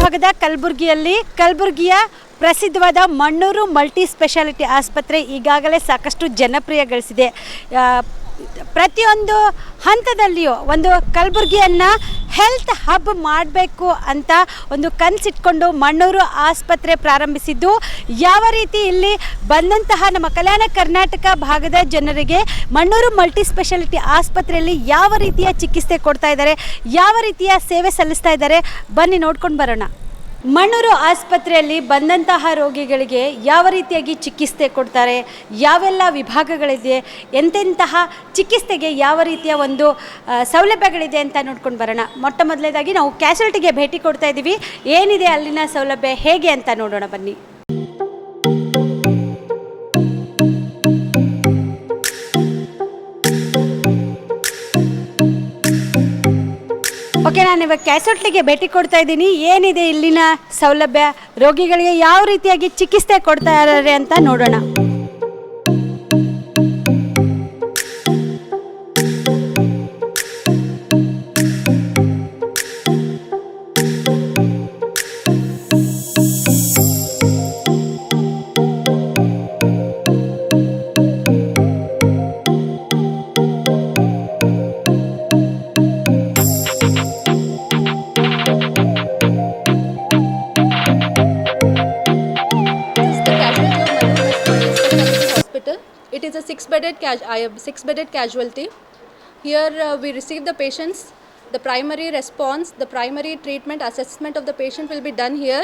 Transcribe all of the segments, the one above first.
ಶಿವಮೊಗ್ಗದ ಕಲಬುರಗಿಯ ಪ್ರಸಿದ್ಧವಾದ ಮಣ್ಣೂರು ಮಲ್ಟಿ ಸ್ಪೆಷಾಲಿಟಿ ಆಸ್ಪತ್ರೆ ಈಗಾಗಲೇ ಸಾಕಷ್ಟು ಜನಪ್ರಿಯ ಗಳಿಸಿದೆ. ಪ್ರತಿಯೊಂದು ಹಂತದಲ್ಲಿಯೂ ಒಂದು ಕಲಬುರಗಿಯನ್ನು ಹೆಲ್ತ್ ಹಬ್ ಮಾಡಬೇಕು ಅಂತ ಒಂದು ಕನಸಿಟ್ಕೊಂಡು ಮಣ್ಣೂರು ಆಸ್ಪತ್ರೆ ಪ್ರಾರಂಭಿಸಿದ್ದು, ಯಾವ ರೀತಿ ಇಲ್ಲಿ ಬಂದಂತಹ ನಮ್ಮ ಕಲ್ಯಾಣ ಕರ್ನಾಟಕ ಭಾಗದ ಜನರಿಗೆ ಮಣ್ಣೂರು ಮಲ್ಟಿ ಸ್ಪೆಷಾಲಿಟಿ ಆಸ್ಪತ್ರೆಯಲ್ಲಿ ಯಾವ ರೀತಿಯ ಚಿಕಿತ್ಸೆ ಕೊಡ್ತಾ ಇದ್ದಾರೆ, ಯಾವ ರೀತಿಯ ಸೇವೆ ಸಲ್ಲಿಸ್ತಾ ಇದ್ದಾರೆ, ಬನ್ನಿ ನೋಡ್ಕೊಂಡು ಬರೋಣ. ಮಣ್ಣೂರು ಆಸ್ಪತ್ರೆಯಲ್ಲಿ ಬಂದಂತಹ ರೋಗಿಗಳಿಗೆ ಯಾವ ರೀತಿಯಾಗಿ ಚಿಕಿತ್ಸೆ ಕೊಡ್ತಾರೆ, ಯಾವೆಲ್ಲ ವಿಭಾಗಗಳಿದೆ, ಎಂತೆಂತಹ ಚಿಕಿತ್ಸೆಗೆ ಯಾವ ರೀತಿಯ ಒಂದು ಸೌಲಭ್ಯಗಳಿದೆ ಅಂತ ನೋಡ್ಕೊಂಡು ಬರೋಣ. ಮೊಟ್ಟ ಮೊದಲನೇದಾಗಿ ನಾವು ಕ್ಯಾಶುಯಾಲಿಟಿಗೆ ಭೇಟಿ ಕೊಡ್ತಾ ಇದ್ದೀವಿ. ಏನಿದೆ ಅಲ್ಲಿನ ಸೌಲಭ್ಯ ಹೇಗೆ ಅಂತ ನೋಡೋಣ ಬನ್ನಿ. ಓಕೆ, ನಾನು ಇವಾಗ ಕ್ಯಾಶುಯಾಲಿಟಿಗೆ ಭೇಟಿ ಕೊಡ್ತಾ ಇದ್ದೀನಿ. ಏನಿದೆ ಇಲ್ಲಿನ ಸೌಲಭ್ಯ, ರೋಗಿಗಳಿಗೆ ಯಾವ ರೀತಿಯಾಗಿ ಚಿಕಿತ್ಸೆ ಕೊಡ್ತಾ ಇದ್ದಾರೆ ಅಂತ ನೋಡೋಣ. It is a six-bedded casualty. Here we receive the patients. The primary response, the primary treatment assessment of the patient will be done here.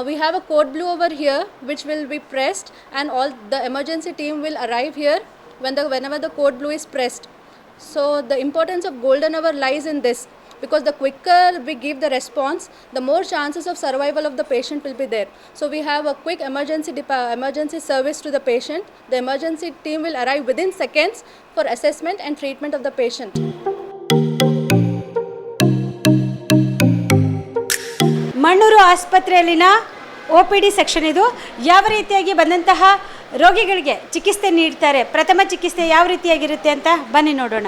We have a code blue over here which will be pressed, and all the emergency team will arrive here whenever the code blue is pressed. So the importance of golden hour lies in this, because the quicker we give the response, the more chances of survival of the patient will be there. So we have a quick emergency service to the patient. The emergency team will arrive within seconds for assessment and treatment of the patient. Mannur ಆಸ್ಪತ್ರೆಯಲ್ಲಿನ OPD section ಇದು. ಯಾವ ರೀತಿಯಾಗಿ ಬಂದಂತಹ ರೋಗಿಗಳಿಗೆ ಚಿಕಿತ್ಸೆ ನೀಡ್ತಾರೆ, ಪ್ರಥಮ ಚಿಕಿತ್ಸೆ ಯಾವ ರೀತಿಯಾಗಿರುತ್ತೆ ಅಂತ ಬನ್ನಿ ನೋಡೋಣ.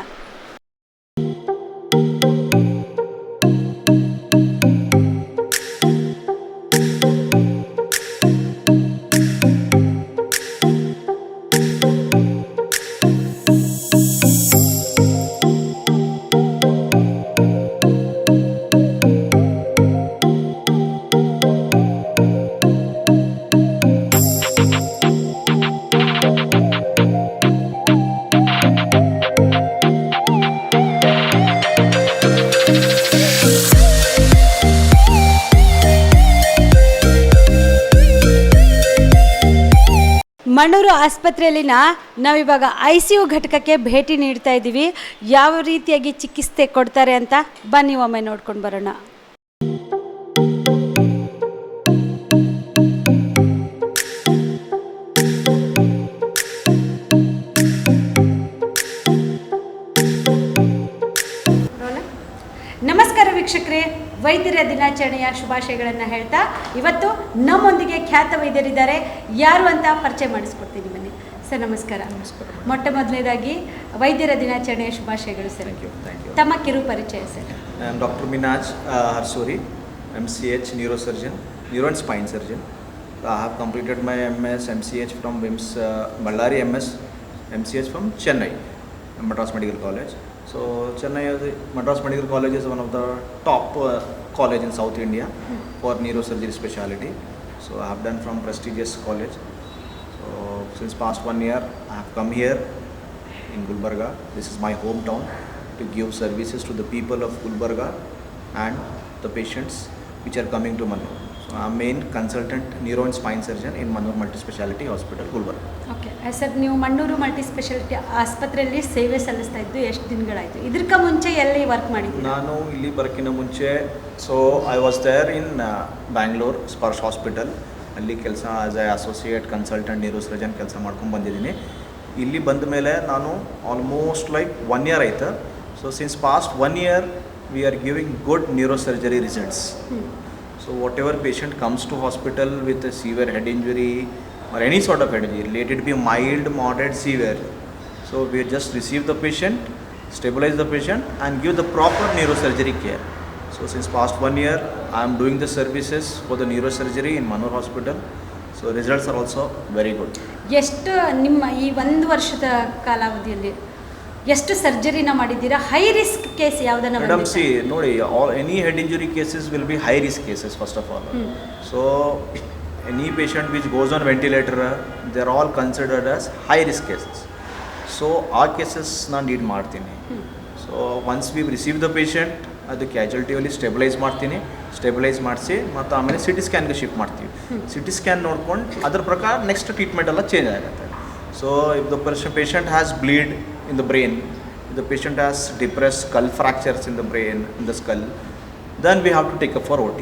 ಮಣ್ಣೂರು ಆಸ್ಪತ್ರೆಯಲ್ಲಿನ ನಾವಿವಾಗ ICU ಘಟಕಕ್ಕೆ ಭೇಟಿ ನೀಡ್ತಾ ಇದ್ದೀವಿ. ಯಾವ ರೀತಿಯಾಗಿ ಚಿಕಿತ್ಸೆ ಕೊಡ್ತಾರೆ ಅಂತ ಬನ್ನಿ ಒಮ್ಮೆ ನೋಡ್ಕೊಂಡು ಬರೋಣ. ನಮಸ್ಕಾರ ವೀಕ್ಷಕರೇ, ವೈದ್ಯರ ದಿನಾಚರಣೆಯ ಶುಭಾಶಯಗಳನ್ನು ಹೇಳ್ತಾ ಇವತ್ತು ನಮ್ಮೊಂದಿಗೆ ಖ್ಯಾತ ವೈದ್ಯರಿದ್ದಾರೆ. ಯಾರು ಅಂತ ಪರಿಚಯ ಮಾಡಿಸ್ಕೊಡ್ತೀನಿ ಬನ್ನಿ. ಸರ್ ನಮಸ್ಕಾರ. ಮೊಟ್ಟ ಮೊದಲನೇದಾಗಿ ವೈದ್ಯರ ದಿನಾಚರಣೆಯ ಶುಭಾಶಯಗಳು ಸರ್. ತಮ್ಮ ಕಿರು ಪರಿಚಯ sir. Doctor Minaj Harsuri, MCH neurosurgeon, neuro and spine surgeon. I have completed my MS MCH from WIMS Ballari, MS MCH from Chennai Madras Medical College. So Chennai Madras Medical College is one of the top college in South India for neurosurgery specialty. So I have done from prestigious college. So since past 1 year I have come here in Gulbarga. This is my hometown to give services to the people of Gulbarga and the patients which are coming to Mannur. So I am main consultant neuro and spine surgeon in Mannur Multi Speciality Hospital, Gulbarga. Okay sir, ನೀವು Mannur multi speciality ಆಸ್ಪತ್ರೆಯಲ್ಲಿ ಸೇವೆ ಸಲ್ಲಿಸ್ತಾ ಇದ್ದು ಎಷ್ಟು ದಿನಗಳಾಯಿತು? ಇದಕ್ಕೆ ಮುಂಚೆ ಎಲ್ಲಿ work ಮಾಡಿದ್ದೆ? ನಾನು ಇಲ್ಲಿ ಬರೋಕ್ಕಿಂತ ಮುಂಚೆ I was there in Bangalore Sparsh hospital. ಅಲ್ಲಿ ಕೆಲಸ as a associate consultant neuro surgeon ಕೆಲಸ ಮಾಡ್ಕೊಂಡು ಬಂದಿದ್ದೀನಿ. ಇಲ್ಲಿ ಬಂದ ಮೇಲೆ ನಾನು ಆಲ್ಮೋಸ್ಟ್ ಲೈಕ್ 1 year ಆಯಿತು. So since past 1 year we are giving good neurosurgery results. So whatever patient comes to hospital with a severe head injury or any sort of head injury, let it be mild, moderate, severe, so we just receive the patient, stabilize the patient and give the proper neurosurgery care. So So since past 1 year, I am doing the services for the neurosurgery in Manoor Hospital. So results are also very good. ಎಷ್ಟು ನಿಮ್ಮ ಈ ಒಂದು ವರ್ಷದ ಕಾಲಾವಧಿಯಲ್ಲಿ ಎಷ್ಟು ಸರ್ಜರಿನ ಮಾಡಿದ್ದೀರಾ? High risk case ಯಾವುದನ್ನ Madam, see, ನೋಡಿ, all any head injury cases will be high risk cases first of all. So any patient which goes on ventilator, they are all considered as high risk cases. So our cases ನಾನು deal ಮಾಡ್ತೀನಿ. So once we receive the patient, ಅದು ಕ್ಯಾಜುಯಾಲಿಟಿಯಲ್ಲಿ stabilise ಮಾಡ್ತೀನಿ. Stabilise ಮಾಡಿಸಿ ಮತ್ತು ಆಮೇಲೆ C T ಸ್ಕ್ಯಾನ್ಗೆ shift ಮಾಡ್ತೀವಿ. C T scan ನೋಡ್ಕೊಂಡು ಅದ್ರ ಪ್ರಕಾರ ನೆಕ್ಸ್ಟ್ ಟ್ರೀಟ್ಮೆಂಟ್ ಎಲ್ಲ ಚೇಂಜ್ ಆಗುತ್ತೆ. So if the patient has bleed in the brain, if the patient has depressed skull fractures in the brain, in the skull, then we have to take up for OT.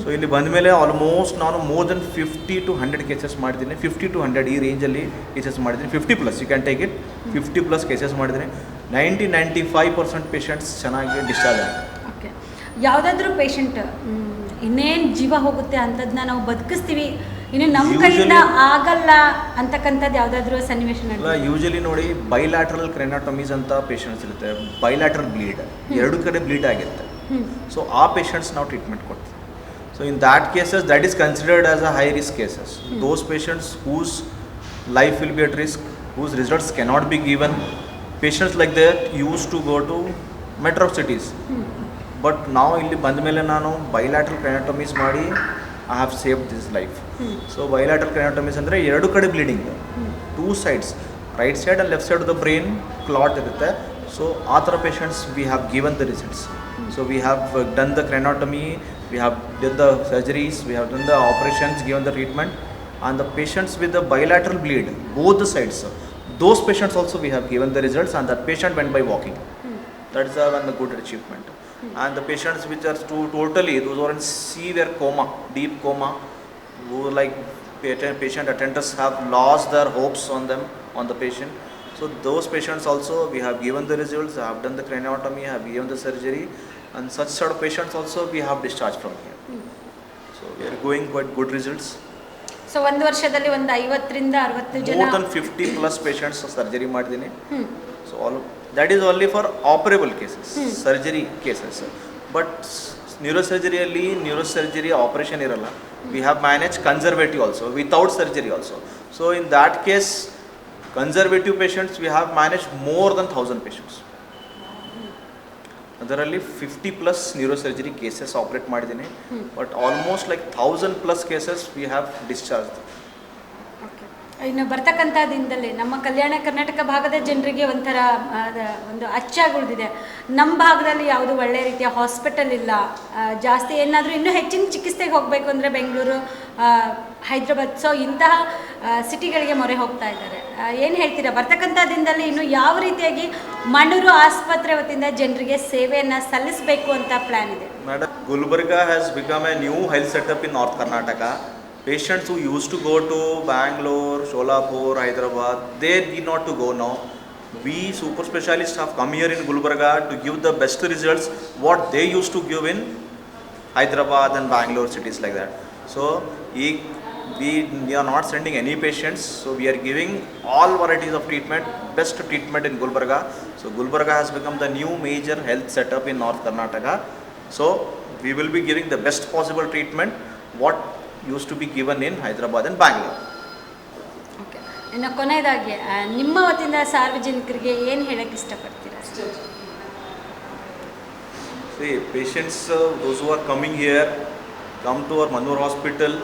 So ಇಲ್ಲಿ ಬಂದ ಮೇಲೆ almost ನಾನು more than 50 to 100 cases ಮಾಡಿದ್ದೀನಿ. 50 to 100 ಈ ರೇಂಜಲ್ಲಿ cases ಮಾಡಿದ್ದೀನಿ. 50+, you can take it. 50+ cases ಮಾಡಿದ್ದೀನಿ. 90-95% patients ಚೆನ್ನಾಗಿ ಡಿಸ್ಚಾರ್ಜ್ ಆಗಿದೆ. ಓಕೆ, ಯಾವುದಾದ್ರೂ ಪೇಷಂಟ್ ಇನ್ನೇನು ಜೀವ ಹೋಗುತ್ತೆ ಅಂಥದ್ದನ್ನ ನಾವು ಬದುಕಿಸ್ತೀವಿ, ಇನ್ನು ನಮ್ಮ ಕೈಯಿಂದ ಆಗಲ್ಲ ಅಂತಕ್ಕಂಥದ್ದು ಯಾವುದಾದ್ರೂ ಸನ್ನಿವೇಶ ಇಲ್ಲ, ಯೂಶಲಿ ನೋಡಿ ಬೈಲ್ಯಾಟ್ರಲ್ ಕ್ರೆನಾಟೊಮೀಸ್ ಅಂತ ಪೇಷಂಟ್ಸ್ ಇರುತ್ತೆ. ಬೈಲ್ಯಾಟ್ರಲ್ ಬ್ಲೀಡ್, ಎರಡು ಕಡೆ ಬ್ಲೀಡ್ ಆಗಿರುತ್ತೆ. ಸೊ ಆ ಪೇಷಂಟ್ಸ್ ನಾವು ಟ್ರೀಟ್ಮೆಂಟ್ ಕೊಡ್ತೀವಿ. So in that cases that is considered as a high risk cases. Those patients whose life will be at risk, whose results cannot be given. Patients like that use to go to metro cities. But ನಾವು ಇಲ್ಲಿ ಬಂದ ಮೇಲೆ ನಾನು bilateral craniotomies ಮಾಡಿ I have saved this life. So bilateral craniotomies ಅಂದರೆ ಎರಡು ಕಡೆ bleeding, two sides, right side and left side of the brain clot ಇರುತ್ತೆ. ಸೊ ಆ ಥರ patients we have given the results. So we have done the craniotomy, we have done the surgeries, we have done the operations, given the treatment. And the patients with the bilateral bleed, both the sides, those patients also we have given the results, and that patient went by walking. That is one good achievement. And the patients which are totally, those who are in severe coma, deep coma, who like patient attenders have lost their hopes on them, on the patient. So those patients also we have given the results, have done the craniotomy, have given the surgery, and such sort of patients also we have discharged from here. So we are going quite good results. So ಒಂದು ವರ್ಷದಲ್ಲಿ ಒಂದು 50ರಿಂದ 60 ಜನ, more than 50+ patients surgery ಮಾಡಿದ್ದೀನಿ. So all that is only for operable cases, surgery cases. But neurosurgery operation ಇರಲ್ಲ. We have managed conservative also, without surgery also. So in that case, conservative patients we have managed more than 1000 patients. ಅದರಲ್ಲಿ 50+ neurosurgery cases operate ಮಾಡಿದ್ದೀನಿ. But almost like 1000+ cases we have discharge. ಇನ್ನು ಬರ್ತಕ್ಕಂಥ ದಿನದಲ್ಲಿ ನಮ್ಮ ಕಲ್ಯಾಣ ಕರ್ನಾಟಕ ಭಾಗದ ಜನರಿಗೆ ಒಂಥರ ಒಂದು ಅಚ್ಚಾಗುಳಿದಿದೆ, ನಮ್ಮ ಭಾಗದಲ್ಲಿ ಯಾವುದು ಒಳ್ಳೆ ರೀತಿಯ ಹಾಸ್ಪಿಟಲ್ ಇಲ್ಲ, ಜಾಸ್ತಿ ಏನಾದರೂ ಇನ್ನೂ ಹೆಚ್ಚಿನ ಚಿಕಿತ್ಸೆಗೆ ಹೋಗಬೇಕು ಅಂದರೆ ಬೆಂಗಳೂರು, ಹೈದ್ರಾಬಾದ್, ಸೊ ಇಂತಹ ಸಿಟಿಗಳಿಗೆ ಮೊರೆ ಹೋಗ್ತಾ ಇದ್ದಾರೆ. ಏನು ಹೇಳ್ತೀರಾ, ಬರ್ತಕ್ಕಂಥ ದಿನದಲ್ಲಿ ಇನ್ನು ಯಾವ ರೀತಿಯಾಗಿ ಮಣ್ಣೂರು ಆಸ್ಪತ್ರೆ ವತಿಯಿಂದ ಜನರಿಗೆ ಸೇವೆಯನ್ನು ಸಲ್ಲಿಸಬೇಕು ಅಂತ ಪ್ಲ್ಯಾನ್ ಇದೆ? Madam, Gulbarga has become A new health setup in north Karnataka. Patients who used to go to Bangalore, Sholapur, Hyderabad, they need not to go now. We super specialists have come here in Gulbarga to give the best results what they used to give in Hyderabad and Bangalore, cities like that. So we are not sending any patients, so we are giving all varieties of treatment, best treatment in Gulbarga. So Gulbarga has become the new major health setup in North Karnataka. So we will be giving the best possible treatment what used to be given in Hyderabad and Bangalore. Okay, ಇನ್ನು ಕೊನೆಯದಾಗಿ ನಿಮ್ಮ ವತಿಯಿಂದ ಸಾರ್ವಜನಿಕರಿಗೆ ಏನು ಹೇಳಕ್ಕೆ ಇಷ್ಟಪಡ್ತೀರಾ? See, patients, those who are coming here, come to our Manoor Hospital,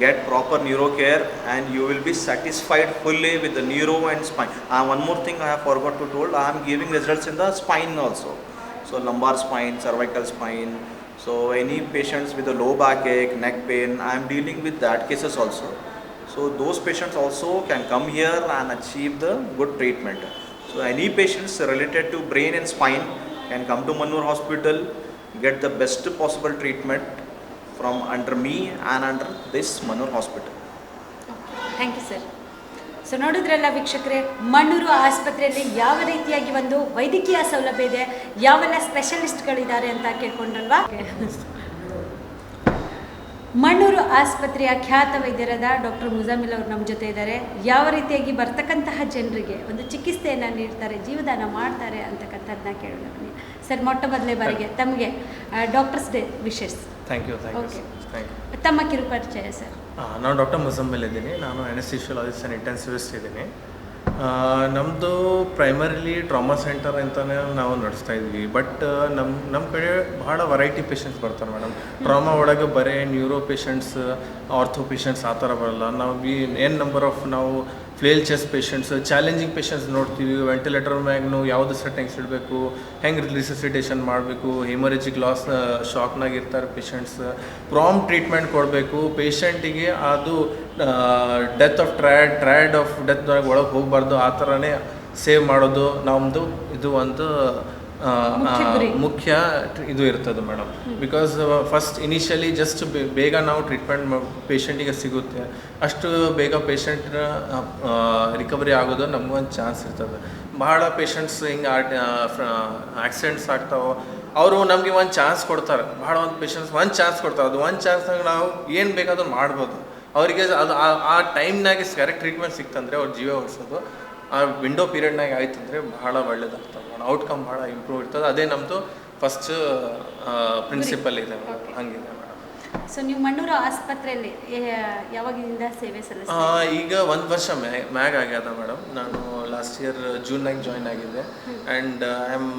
get proper neuro care, and you will be satisfied fully with the neuro and spine. One more thing I have forgot to told, I am giving results in the spine also. So lumbar spine, cervical spine. So any patients with a low backache, neck pain, I am dealing with that cases also. So those patients also can come here and achieve the good treatment. So any patients related to brain and spine can come to Manoor Hospital, get the best possible treatment from under me and under this Manoor Hospital. Thank you sir. So ನೋಡಿದ್ರಲ್ಲ ವೀಕ್ಷಕರೇ, ಮಣ್ಣೂರು ಆಸ್ಪತ್ರೆಯಲ್ಲಿ ಯಾವ ರೀತಿಯಾಗಿ ಒಂದು ವೈದ್ಯಕೀಯ ಸೌಲಭ್ಯ ಇದೆ, ಯಾವೆಲ್ಲ ಸ್ಪೆಷಲಿಸ್ಟ್ಗಳಿದ್ದಾರೆ ಅಂತ ಕೇಳ್ಕೊಂಡ್ರಲ್ವಾ. ಮಣ್ಣೂರು ಆಸ್ಪತ್ರೆಯ ಖ್ಯಾತ ವೈದ್ಯರಾದ ಡಾಕ್ಟರ್ ಮುಜಾಮಿಲ್ ಅವರು ನಮ್ಮ ಜೊತೆ ಇದ್ದಾರೆ. ಯಾವ ರೀತಿಯಾಗಿ ಬರ್ತಕ್ಕಂತಹ ಜನರಿಗೆ ಒಂದು ಚಿಕಿತ್ಸೆಯನ್ನು ನೀಡ್ತಾರೆ, ಜೀವದಾನ ಮಾಡ್ತಾರೆ ಅಂತಕ್ಕಂಥದ್ದನ್ನ ಕೇಳೋಣ ಬನ್ನಿ. ಸರ್, ಮೊಟ್ಟ ಮೊದಲೇ ಬಾರಿಗೆ ತಮಗೆ ಡಾಕ್ಟರ್ಸ್ ಡೇ ವಿಶೇಷ. Thank you. ಓಕೆ, ತಮ್ಮ ಕಿರುಪರಿಚಯ ಸರ್. ನಾನು ಡಾಕ್ಟರ್ ಮುಜಾಮಿಲ್ ಇದ್ದೀನಿ. ನಾನು ಅನೆಸ್ಥೆಸಿಯಾಲಜಿಸ್ಟ್ ಆ್ಯಂಡ್ ಇಂಟೆನ್ಸಿವಿಸ್ಟ್ ಇದ್ದೀನಿ. ನಮ್ಮದು ಪ್ರೈಮರಿಲಿ ಟ್ರಾಮಾ ಸೆಂಟರ್ ಅಂತಲೇ ನಾವು ನಡೆಸ್ತಾ ಇದ್ವಿ. ಬಟ್ ನಮ್ಮ ಕಡೆ ಭಾಳ ವೆರೈಟಿ ಪೇಷಂಟ್ಸ್ ಬರ್ತಾರೆ ಮೇಡಮ್. ಟ್ರಾಮಾ ಒಳಗೆ ಬರೀ ನ್ಯೂರೋ ಪೇಷಂಟ್ಸ್, ಆರ್ಥೋ ಪೇಷಂಟ್ಸ್ ಆ ಥರ ಬರಲ್ಲ. ನಾವು ನಂಬರ್ ಆಫ್ ನಾವು flail chest patients, challenging patients ನೋಡ್ತೀವಿ. ವೆಂಟಿಲೇಟರ್ ಮ್ಯಾಗ್ನು ಯಾವುದು ಸೆಟ್ಟಿಂಗ್ಸ್ ಇಡಬೇಕು, ಹೆಂಗೆ ರಿಸಸಿಟೇಷನ್ ಮಾಡಬೇಕು, ಹೆಮರೇಜಿಕ್ ಲಾಸ್ ಶಾಕ್ನಾಗ ಇರ್ತಾರೆ ಪೇಷಂಟ್ಸ್, ಪ್ರಾಂಪ್ಟ್ ಟ್ರೀಟ್ಮೆಂಟ್ ಕೊಡಬೇಕು ಪೇಷಂಟಿಗೆ. ಅದು ಡೆತ್ ಆಫ್ ಟ್ರಯಡ್ ಆಫ್ ಡೆತ್ ಒಳಗೆ ಹೋಗಬಾರ್ದು, ಆ ಥರನೇ ಸೇವ್ ಮಾಡೋದು ನಮ್ಮದು ಇದು ಒಂದು ಮುಖ್ಯ ಇದು ಇರ್ತದೆ madam. Because first initially just ಬೇಗ ನಾವು ಟ್ರೀಟ್ಮೆಂಟ್ ಪೇಷಂಟಿಗೆ ಸಿಗುತ್ತೆ, ಅಷ್ಟು ಬೇಗ ಪೇಷಂಟ್ ರಿಕವರಿ ಆಗೋದು ನಮಗೊಂದು ಚಾನ್ಸ್ ಇರ್ತದೆ. ಭಾಳ ಪೇಷಂಟ್ಸ್ ಹಿಂಗೆ ಆಕ್ಸಿಡೆಂಟ್ಸ್ ಆಗ್ತಾವೆ, ಅವರು ನಮಗೆ ಒಂದು ಚಾನ್ಸ್ ಕೊಡ್ತಾರೆ. ಭಾಳ ಒಂದು ಪೇಷಂಟ್ಸ್ ಒಂದು ಚಾನ್ಸ್ ಕೊಡ್ತಾರೆ. ಅದು ಒಂದು ಚಾನ್ಸ್ನಾಗ ನಾವು ಏನು ಬೇಕಾದ್ರೂ ಮಾಡ್ಬೋದು. ಅವರಿಗೆ ಅದು ಆ ಟೈಮ್ನಾಗೆ ಕರೆಕ್ಟ್ ಟ್ರೀಟ್ಮೆಂಟ್ ಸಿಕ್ತಂದರೆ ಅವ್ರ ಜೀವ ಉಳಿಸೋದು ಆ ವಿಂಡೋ ಪೀರಿಯಡ್ನಾಗ ಆಯ್ತು ಅಂದರೆ ಭಾಳ ಒಳ್ಳೇದಾಗ್ತದೆ ಮೇಡಮ್. ಔಟ್ಕಮ್ ಭಾಳ ಇಂಪ್ರೂವ್ ಇರ್ತದೆ. ಅದೇ ನಮ್ಮದು ಫಸ್ಟ್ ಪ್ರಿನ್ಸಿಪಲ್ ಇದೆ ಮೇಡಮ್. ಹಂಗಿದೆ ಮೇಡಮ್. ಸೊ ನೀವು ಮಣ್ಣೂರು ಆಸ್ಪತ್ರೆಯಲ್ಲಿ ಯಾವಾಗಿಂದ ಸೇವೆ ಈಗ 1 ವರ್ಷ ಮ್ಯಾಗ್ ಆಗ್ಯದ ಮೇಡಮ್. ನಾನು ಲಾಸ್ಟ್ ಇಯರ್ ಜೂನ್ನಾಗ ಜಾಯ್ನ್ ಆಗಿದ್ದೆ. And I am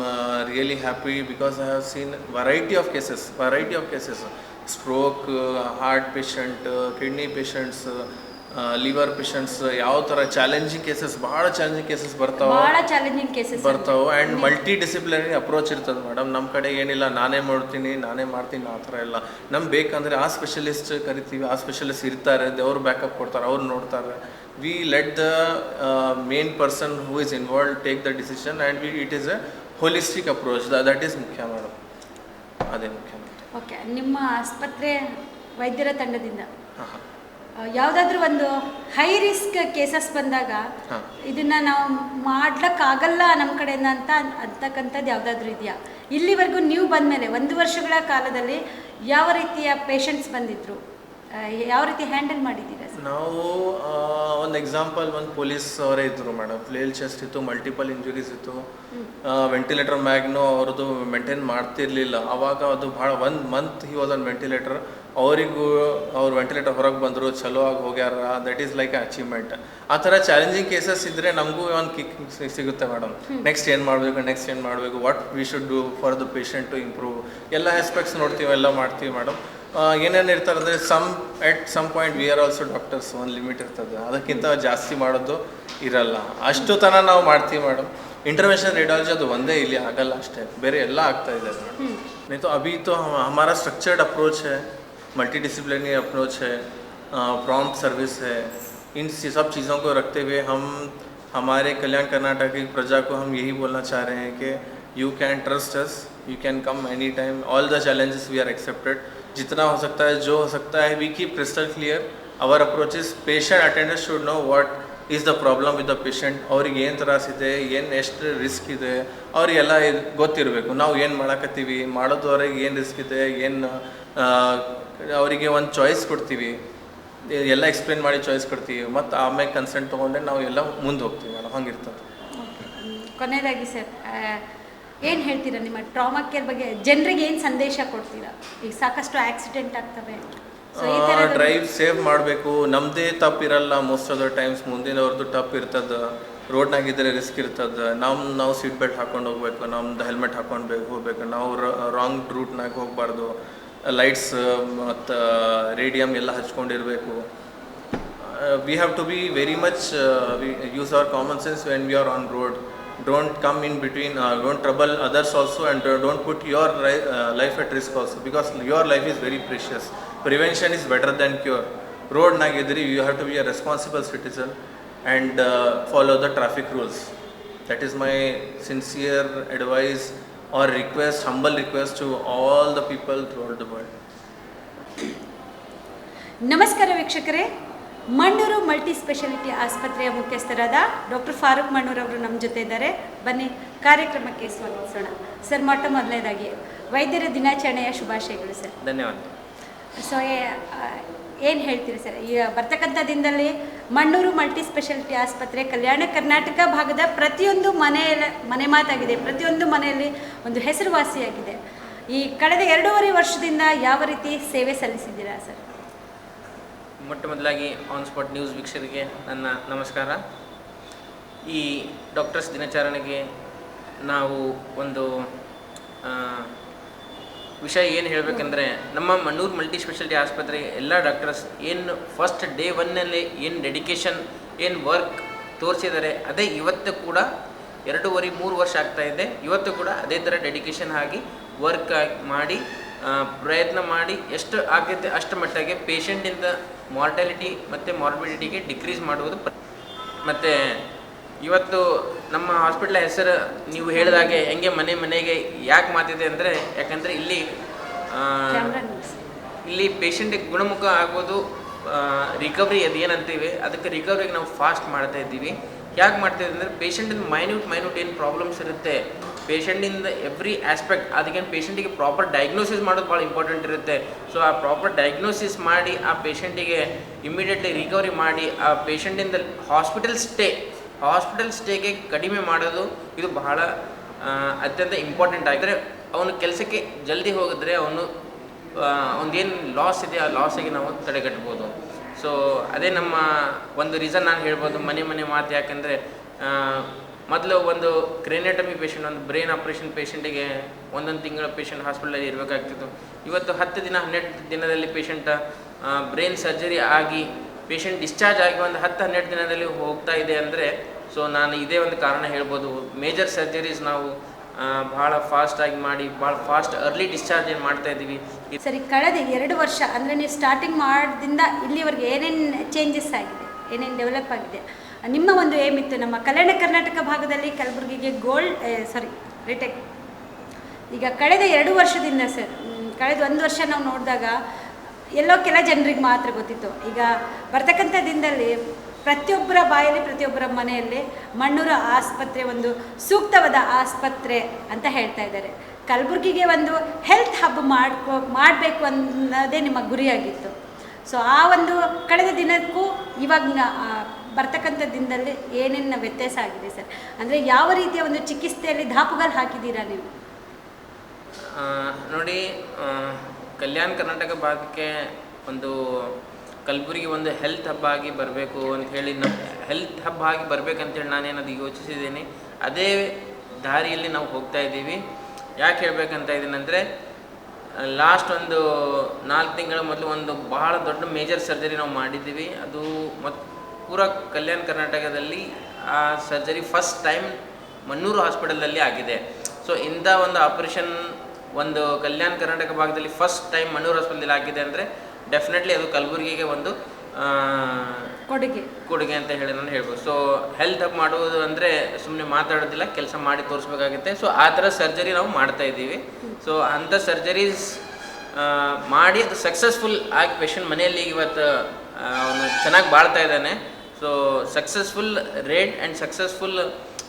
really happy because I have seen variety of cases stroke, heart patient, kidney patients, liver patients, ಯಾವ ಥರ ಚಾಲೆಂಜಿಂಗ್ ಕೇಸಸ್, ಭಾಳ ಚಾಲೆಂಜಿಂಗ್ ಕೇಸಸ್ ಬರ್ತಾವೆ. ಆ್ಯಂಡ್ ಮಲ್ಟಿ ಡಿಸಿಪ್ಲಿನರಿ ಅಪ್ರೋಚ್ ಇರ್ತದೆ madam. ನಮ್ಮ ಕಡೆ ಏನಿಲ್ಲ ನಾನೇ ಮಾಡ್ತೀನಿ ಆ ಥರ ಎಲ್ಲ. ನಮ್ಗೆ ಬೇಕಂದರೆ ಆ ಸ್ಪೆಷಲಿಸ್ಟ್ ಕರಿತೀವಿ, ಆ ಸ್ಪೆಷಲಿಸ್ಟ್ ಇರ್ತಾರೆ, ದೇವ್ರು ಬ್ಯಾಕಪ್ ಕೊಡ್ತಾರೆ, ಅವ್ರು ನೋಡ್ತಾರೆ. We let the main person who is involve take the decision and it is a holistic approach. That is ಮುಖ್ಯ ಮೇಡಮ್. ಅದೇ ಮುಖ್ಯ. ಓಕೆ, ನಿಮ್ಮ ಆಸ್ಪತ್ರೆ ವೈದ್ಯರ ತಂಡದಿಂದ ಯಾವುದಾದ್ರೂ ಒಂದು ಹೈ ರಿಸ್ಕ್ ಕೇಸಸ್ ಬಂದಾಗ ಇದನ್ನ ನಾವು ಮಾಡ್ಲಿಕ್ಕಾಗಲ್ಲ ನಮ್ಮ ಕಡೆಯಿಂದ ಅಂತಕ್ಕಂಥದ್ದು ಯಾವುದಾದ್ರೂ ಇದೆಯಾ? ಇಲ್ಲಿವರೆಗೂ ನೀವು ಬಂದಮೇಲೆ 1 ವರ್ಷಗಳ ಕಾಲದಲ್ಲಿ ಯಾವ ರೀತಿಯ ಪೇಷಂಟ್ಸ್ ಬಂದಿದ್ರು, ಯಾವ ರೀತಿ ಹ್ಯಾಂಡಲ್ ಮಾಡಿದ್ದೀರಾ? ನಾವು ಒಂದು ಎಕ್ಸಾಂಪಲ್, ಒಂದು ಪೊಲೀಸ್ ಅವರೇ ಇದ್ದರು ಮೇಡಮ್. ಫ್ಲೇಲ್ ಚೆಸ್ಟ್ ಇತ್ತು, ಮಲ್ಟಿಪಲ್ ಇಂಜುರೀಸ್ ಇತ್ತು, ವೆಂಟಿಲೇಟರ್ ಮ್ಯಾಗ್ನು ಅವ್ರದ್ದು ಮೇಂಟೈನ್ ಮಾಡ್ತಿರ್ಲಿಲ್ಲ. ಆವಾಗ ಅದು ಭಾಳ 1 month he was on ventilator. ಅವರಿಗೂ ಅವ್ರು ವೆಂಟಿಲೇಟರ್ ಹೊರಗೆ ಬಂದರು, ಚಲೋ ಆಗಿ ಹೋಗ್ಯಾರ. That is like achievement. ಆ ಥರ ಚಾಲೆಂಜಿಂಗ್ ಕೇಸಸ್ ಇದ್ದರೆ ನಮಗೂ ಒಂದು ಕಿಕ್ ಸಿಗುತ್ತೆ ಮೇಡಮ್. ನೆಕ್ಸ್ಟ್ ಏನು ಮಾಡಬೇಕು, what we should do for the patient to improve. ಎಲ್ಲ ಆಸ್ಪೆಕ್ಟ್ಸ್ ನೋಡ್ತೀವಿ, ಎಲ್ಲ ಮಾಡ್ತೀವಿ ಮೇಡಮ್. ಏನೇನು ಇರ್ತಾರೆ ಅಂದರೆ at some point we are also doctors. ಒಂದು ಲಿಮಿಟ್ ಇರ್ತದೆ, ಅದಕ್ಕಿಂತ ಜಾಸ್ತಿ ಮಾಡೋದು ಇರಲ್ಲ. ಅಷ್ಟು ತನಕ ನಾವು ಮಾಡ್ತೀವಿ ಮೇಡಮ್. ಇಂಟರ್ವೆನ್ಷನ್ ರೇಡಿಯಾಲಜಿ ಅದು ಒಂದೇ ಇಲ್ಲಿ ಆಗಲ್ಲ ಅಷ್ಟೇ, ಬೇರೆ ಎಲ್ಲ ಆಗ್ತಾ ಇದೆ ಮೇಡಮ್. नहीं तो अभी तो हमारा स्ट्रक्चर्ड अप्रोच है, मल्टीडिसिप्लिनरी अप्रोच है, प्रॉम्प्ट सर्विस है. इन सब चीज़ों को रखते हुए हम हमारे कल्याण कर्नाटक की प्रजा को हम यही बोलना चाह रहे हैं कि you can trust us, you can come any time, all the challenges we are accepted. जितना हो सकता है, जो हो सकता है, we keep crystal clear. Our approach is patient attenders should know what is the problem with the patient. ಅವ್ರಿಗೆ ಏನು ತ್ರಾಸಿದೆ, ಏನು ಎಷ್ಟು ರಿಸ್ಕ್ ಇದೆ, ಅವ್ರಿಗೆಲ್ಲ ಗೊತ್ತಿರಬೇಕು. ನಾವು ಏನು ಮಾಡಕತ್ತೀವಿ, ಮಾಡೋದವ್ರಿಗೆ ಏನು ರಿಸ್ಕ್ ಇದೆ, ಏನು ಅವರಿಗೆ ಒಂದು ಚಾಯ್ಸ್ ಕೊಡ್ತೀವಿ, ಎಲ್ಲ ಎಕ್ಸ್ಪ್ಲೇನ್ ಮಾಡಿ ಚಾಯ್ಸ್ ಕೊಡ್ತೀವಿ. ಮತ್ತು ಆಮೇಲೆ ಕನ್ಸೆಂಟ್ ತೊಗೊಂಡೆ ನಾವು ಎಲ್ಲ ಮುಂದೆ ಹೋಗ್ತೀವಿ ಮೇಡಮ್. ಹಂಗಿರ್ತದೆ. ಕೊನೆಯದಾಗಿ ಸರ್, ಏನು ಹೇಳ್ತೀರಾ ನಿಮ್ಮ ಟ್ರಾಮಾ ಕೇರ್ ಬಗ್ಗೆ? ಜನರಿಗೆ ಏನು ಸಂದೇಶ ಕೊಡ್ತೀರಾ? ಈಗ ಸಾಕಷ್ಟು ಆಕ್ಸಿಡೆಂಟ್ ಆಗ್ತವೆ, ಡ್ರೈವ್ ಸೇವ್ ಮಾಡಬೇಕು. ನಮ್ಮದೇ ತಪ್ಪಿರಲ್ಲ ಮೋಸ್ಟ್ ಆಫ್ ದ ಟೈಮ್ಸ್, ಮುಂದಿನವ್ರದ್ದು ತಪ್ಪು ಇರ್ತದೆ. ರೋಡ್ನಾಗಿದ್ದರೆ ರಿಸ್ಕ್ ಇರ್ತದೆ. ನಾವು ಸೀಟ್ ಬೆಲ್ಟ್ ಹಾಕೊಂಡು ಹೋಗ್ಬೇಕು, ನಮ್ದು ಹೆಲ್ಮೆಟ್ ಹಾಕೊಂಡು ಹೋಗ್ಬೇಕು, ನಾವು ರಾಂಗ್ ರೂಟ್ನಾಗ ಹೋಗಬಾರ್ದು, ಲೈಟ್ಸ್ ಮತ್ತು ರೇಡಿಯಮ್ ಎಲ್ಲ ಹಚ್ಕೊಂಡಿರಬೇಕು. We have to be very much use our common sense when we are on road. Don't come in between, don't trouble others also, and don't put your life at risk also, because your life is very precious. Prevention is better than cure. Road nagidri, you have to be a responsible citizen and follow the traffic rules. That is my sincere advice or request, humble request to all the people throughout the world. ನಮಸ್ಕಾರ ವೀಕ್ಷಕರೇ, Mannur multi speciality ಆಸ್ಪತ್ರೆಯ ಮುಖ್ಯಸ್ಥರಾದ doctor Farooq Mannur ಅವರು ನಮ್ಮ ಜೊತೆ ಇದ್ದಾರೆ. ಬನ್ನಿ ಕಾರ್ಯಕ್ರಮಕ್ಕೆ ಸ್ವಾಗತಿಸೋಣ. ಸರ್, ಮೊಟ್ಟ ಮೊದಲನೇದಾಗಿ ವೈದ್ಯರ ದಿನಾಚರಣೆಯ ಶುಭಾಶಯಗಳು ಸರ್. ಧನ್ಯವಾದ. ಸೊ ಏನು ಹೇಳ್ತೀರಿ ಸರ್ ಈಗ ಬರ್ತಕ್ಕಂಥ ದಿನದಲ್ಲಿ ಮಣ್ಣೂರು ಮಲ್ಟಿ ಸ್ಪೆಷಾಲಿಟಿ ಆಸ್ಪತ್ರೆ ಕಲ್ಯಾಣ ಕರ್ನಾಟಕ ಭಾಗದ ಪ್ರತಿಯೊಂದು ಮನೆ ಮಾತಾಗಿದೆ, ಪ್ರತಿಯೊಂದು ಮನೆಯಲ್ಲಿ ಒಂದು ಹೆಸರುವಾಸಿಯಾಗಿದೆ. ಈ ಕಳೆದ 2.5 ವರ್ಷದಿಂದ ಯಾವ ರೀತಿ ಸೇವೆ ಸಲ್ಲಿಸಿದ್ದೀರಾ ಸರ್? ಮೊಟ್ಟ ಮೊದಲಾಗಿ ಆನ್ ಸ್ಪಾಟ್ ನ್ಯೂಸ್ ವೀಕ್ಷಕರಿಗೆ ನನ್ನ ನಮಸ್ಕಾರ. ಈ ಡಾಕ್ಟರ್ಸ್ ದಿನಾಚರಣೆಗೆ ನಾವು ಒಂದು ವಿಷಯ ಏನು ಹೇಳಬೇಕಂದ್ರೆ, ನಮ್ಮ ಮಣ್ಣೂರು ಮಲ್ಟಿ ಸ್ಪೆಷಾಲಿಟಿ ಆಸ್ಪತ್ರೆಗೆ ಎಲ್ಲ ಡಾಕ್ಟರ್ಸ್ ಏನು ಫಸ್ಟ್ ಡೇ 1ನಲ್ಲಿ ಏನು ಡೆಡಿಕೇಶನ್ ಏನು ವರ್ಕ್ ತೋರಿಸಿದ್ದಾರೆ, ಅದೇ ಇವತ್ತು ಕೂಡ 2.5-3 ವರ್ಷ ಆಗ್ತಾಯಿದೆ. ಇವತ್ತು ಕೂಡ ಅದೇ ಥರ ಡೆಡಿಕೇಶನ್ ಆಗಿ ವರ್ಕ್ ಮಾಡಿ ಪ್ರಯತ್ನ ಮಾಡಿ ಎಷ್ಟು ಆಗುತ್ತೆ ಅಷ್ಟು ಮಟ್ಟಿಗೆ ಪೇಷಂಟಿಂದ ಮಾರ್ಟಾಲಿಟಿ ಮತ್ತು ಮಾರ್ಬಿಡಿಟಿಗೆ ಡಿಕ್ರೀಸ್ ಮಾಡುವುದು. ಮತ್ತು ಇವತ್ತು ನಮ್ಮ ಹಾಸ್ಪಿಟ್ಲ ಹೆಸರು ನೀವು ಹೇಳಿದಾಗೆ ಹೆಂಗೆ ಮನೆಗೆ ಯಾಕೆ ಮಾತಿದೆ ಅಂದರೆ, ಯಾಕಂದರೆ ಇಲ್ಲಿ ಪೇಷಂಟಿಗೆ ಗುಣಮುಖ ಆಗೋದು ರಿಕವರಿ ಅದು ಏನಂತೀವಿ ಅದಕ್ಕೆ ರಿಕವರಿಗೆ ನಾವು ಫಾಸ್ಟ್ ಮಾಡ್ತಾ ಇದ್ದೀವಿ. ಯಾಕೆ ಮಾಡ್ತಾಯಿದ್ದೀವಿ ಅಂದರೆ ಪೇಷಂಟಿಂದ ಮೈನ್ಯೂಟ್ ಏನು ಪ್ರಾಬ್ಲಮ್ಸ್ ಇರುತ್ತೆ, ಪೇಷಂಟಿಂದ ಎವ್ರಿ ಆಸ್ಪೆಕ್ಟ್ ಅದಕ್ಕೇನು ಪೇಷಂಟಿಗೆ ಪ್ರಾಪರ್ ಡಯಾಗ್ನೋಸಿಸ್ ಮಾಡೋದು ಭಾಳ ಇಂಪಾರ್ಟೆಂಟ್ ಇರುತ್ತೆ. ಸೊ ಆ ಪ್ರಾಪರ್ ಡಯಾಗ್ನೋಸಿಸ್ ಮಾಡಿ ಆ ಪೇಷಂಟಿಗೆ ಇಮ್ಮಿಡಿಯೇಟ್ಲಿ ರಿಕವರಿ ಮಾಡಿ ಆ ಪೇಷಂಟಿಂದ ಹಾಸ್ಪಿಟಲ್ ಸ್ಟೇಗೆ ಕಡಿಮೆ ಮಾಡೋದು ಇದು ಬಹಳ ಅತ್ಯಂತ ಇಂಪಾರ್ಟೆಂಟ್ ಆಗಿದ್ರೆ ಅವನು ಕೆಲಸಕ್ಕೆ ಜಲ್ದಿ ಹೋಗಿದ್ರೆ ಅವನದೇನು ಲಾಸ್ ಇದೆ ಆ ಲಾಸಿಗೆ ನಾವು ತಡೆಗಟ್ಬೋದು. ಸೊ ಅದೇ ನಮ್ಮ ಒಂದು ರೀಸನ್ ನಾನು ಹೇಳ್ಬೋದು ಮನೆ ಮಾತು. ಯಾಕೆಂದರೆ ಮೊದಲು ಒಂದು ಕ್ರೇನಿಯೋಟಮಿ ಪೇಷಂಟ್, ಒಂದು ಬ್ರೈನ್ ಆಪ್ರೇಷನ್ ಪೇಷಂಟಿಗೆ 1 ತಿಂಗಳ ಪೇಷಂಟ್ ಹಾಸ್ಪಿಟಲಲ್ಲಿ ಇರಬೇಕಾಗ್ತಿತ್ತು. ಇವತ್ತು 10 ದಿನ 12 ದಿನದಲ್ಲಿ ಪೇಷಂಟ್ ಬ್ರೈನ್ ಸರ್ಜರಿ ಆಗಿ ಪೇಷಂಟ್ ಡಿಸ್ಚಾರ್ಜ್ ಆಗಿ ಒಂದು 10-12 ದಿನದಲ್ಲಿ ಹೋಗ್ತಾ ಇದೆ ಅಂದರೆ, ಸೊ ನಾನು ಇದೇ ಒಂದು ಕಾರಣ ಹೇಳ್ಬೋದು. ಮೇಜರ್ ಸರ್ಜರೀಸ್ ನಾವು ಭಾಳ ಫಾಸ್ಟಾಗಿ ಮಾಡಿ ಭಾಳ ಫಾಸ್ಟ್ ಅರ್ಲಿ ಡಿಸ್ಚಾರ್ಜ್ ಏನು ಮಾಡ್ತಾ ಇದ್ದೀವಿ. ಸರಿ, ಕಳೆದ 2 ವರ್ಷ ಅಂದರೆ ನೀವು ಸ್ಟಾರ್ಟಿಂಗ್ ಮಾಡಿದಿಂದ ಇಲ್ಲಿವರೆಗೆ ಏನೇನು ಚೇಂಜಸ್ ಆಗಿದೆ, ಏನೇನು ಡೆವಲಪ್ ಆಗಿದೆ? ನಿಮ್ಮ ಒಂದು ಏಮ್ ಇತ್ತು ನಮ್ಮ ಕಲ್ಯಾಣ ಕರ್ನಾಟಕ ಭಾಗದಲ್ಲಿ ಕಲಬುರಗಿಗೆ ರಿಟೇಕ್. ಈಗ ಕಳೆದ 2 ವರ್ಷದಿಂದ ಸರ್, ಕಳೆದ 1 ವರ್ಷ ನಾವು ನೋಡಿದಾಗ ಎಲ್ಲೋ ಕೆಲ ಜನರಿಗೆ ಮಾತ್ರ ಗೊತ್ತಿತ್ತು. ಈಗ ಬರ್ತಕ್ಕಂಥ ದಿನದಲ್ಲಿ ಪ್ರತಿಯೊಬ್ಬರ ಬಾಯಲ್ಲಿ ಪ್ರತಿಯೊಬ್ಬರ ಮನೆಯಲ್ಲಿ ಮಣ್ಣೂರು ಆಸ್ಪತ್ರೆ ಒಂದು ಸೂಕ್ತವಾದ ಆಸ್ಪತ್ರೆ ಅಂತ ಹೇಳ್ತಾ ಇದ್ದಾರೆ. ಕಲಬುರಗಿಗೆ ಒಂದು ಹೆಲ್ತ್ ಹಬ್ ಮಾಡಬೇಕು ಅನ್ನೋದೇ ನಿಮ್ಮ ಗುರಿಯಾಗಿತ್ತು. ಸೊ ಆ ಒಂದು ಕಳೆದ ದಿನಕ್ಕೂ ಇವಾಗ ಬರ್ತಕ್ಕಂಥ ದಿನದಲ್ಲಿ ಏನೇನು ವ್ಯತ್ಯಾಸ ಆಗಿದೆ ಸರ್? ಅಂದರೆ ಯಾವ ರೀತಿಯ ಒಂದು ಚಿಕಿತ್ಸೆಯಲ್ಲಿ ದಾಪುಗಾಲು ಹಾಕಿದ್ದೀರಾ ನೀವು? ನೋಡಿ, ಕಲ್ಯಾಣ ಕರ್ನಾಟಕ ಭಾಗಕ್ಕೆ ಒಂದು ಕಲಬುರಗಿ ಒಂದು ಹೆಲ್ತ್ ಹಬ್ ಆಗಿ ಬರಬೇಕು ಅಂತ ಹೇಳಿ ಹೆಲ್ತ್ ಹಬ್ ಆಗಿ ಬರಬೇಕಂತೇಳಿ ನಾನೇನದು ಯೋಚಿಸಿದ್ದೀನಿ. ಅದೇ ದಾರಿಯಲ್ಲಿ ನಾವು ಹೋಗ್ತಾ ಇದ್ದೀವಿ. ಯಾಕೆ ಹೇಳಬೇಕಂತ ಇದ್ದೀನಿ ಅಂದರೆ, ಲಾಸ್ಟ್ ಒಂದು 4 ತಿಂಗಳ ಮೊದಲು ಒಂದು ಬಹಳ ದೊಡ್ಡ ಮೇಜರ್ ಸರ್ಜರಿ ನಾವು ಮಾಡಿದ್ದೀವಿ. ಅದು ಪೂರ ಕಲ್ಯಾಣ ಕರ್ನಾಟಕದಲ್ಲಿ ಆ ಸರ್ಜರಿ ಫಸ್ಟ್ ಟೈಮ್ ಮಣ್ಣೂರು ಹಾಸ್ಪಿಟಲಲ್ಲಿ ಆಗಿದೆ. ಸೊ ಇಂಥ ಒಂದು ಆಪರೇಷನ್ ಒಂದು ಕಲ್ಯಾಣ ಕರ್ನಾಟಕ ಭಾಗದಲ್ಲಿ ಫಸ್ಟ್ ಟೈಮ್ ಮಣ್ಣೂರು ಹಾಸ್ಪಿಟಲಲ್ಲಿ ಆಗಿದೆ ಅಂದರೆ ಡೆಫಿನೆಟ್ಲಿ ಅದು ಕಲಬುರಗಿಗೆ ಒಂದು ಕೊಡುಗೆ ಅಂತ ಹೇಳಿ ನಾನು ಹೇಳ್ಬೋದು. ಸೊ ಹೆಲ್ತ್ ಹಬ್ ಮಾಡುವುದು ಅಂದರೆ ಸುಮ್ಮನೆ ಮಾತಾಡೋದಿಲ್ಲ, ಕೆಲಸ ಮಾಡಿ ತೋರಿಸ್ಬೇಕಾಗುತ್ತೆ. ಸೊ ಆ ಥರ ಸರ್ಜರಿ ನಾವು ಮಾಡ್ತಾ ಇದ್ದೀವಿ. ಸೊ ಅಂಥ ಸರ್ಜರೀಸ್ ಮಾಡಿ ಅದು ಸಕ್ಸಸ್ಫುಲ್ ಆಗಿ ಪೇಷಂಟ್ ಮನೆಯಲ್ಲಿ ಇವತ್ತು ಅವನು ಚೆನ್ನಾಗಿ ಬಾಳ್ತಾ ಇದ್ದಾನೆ. So successful rate and successful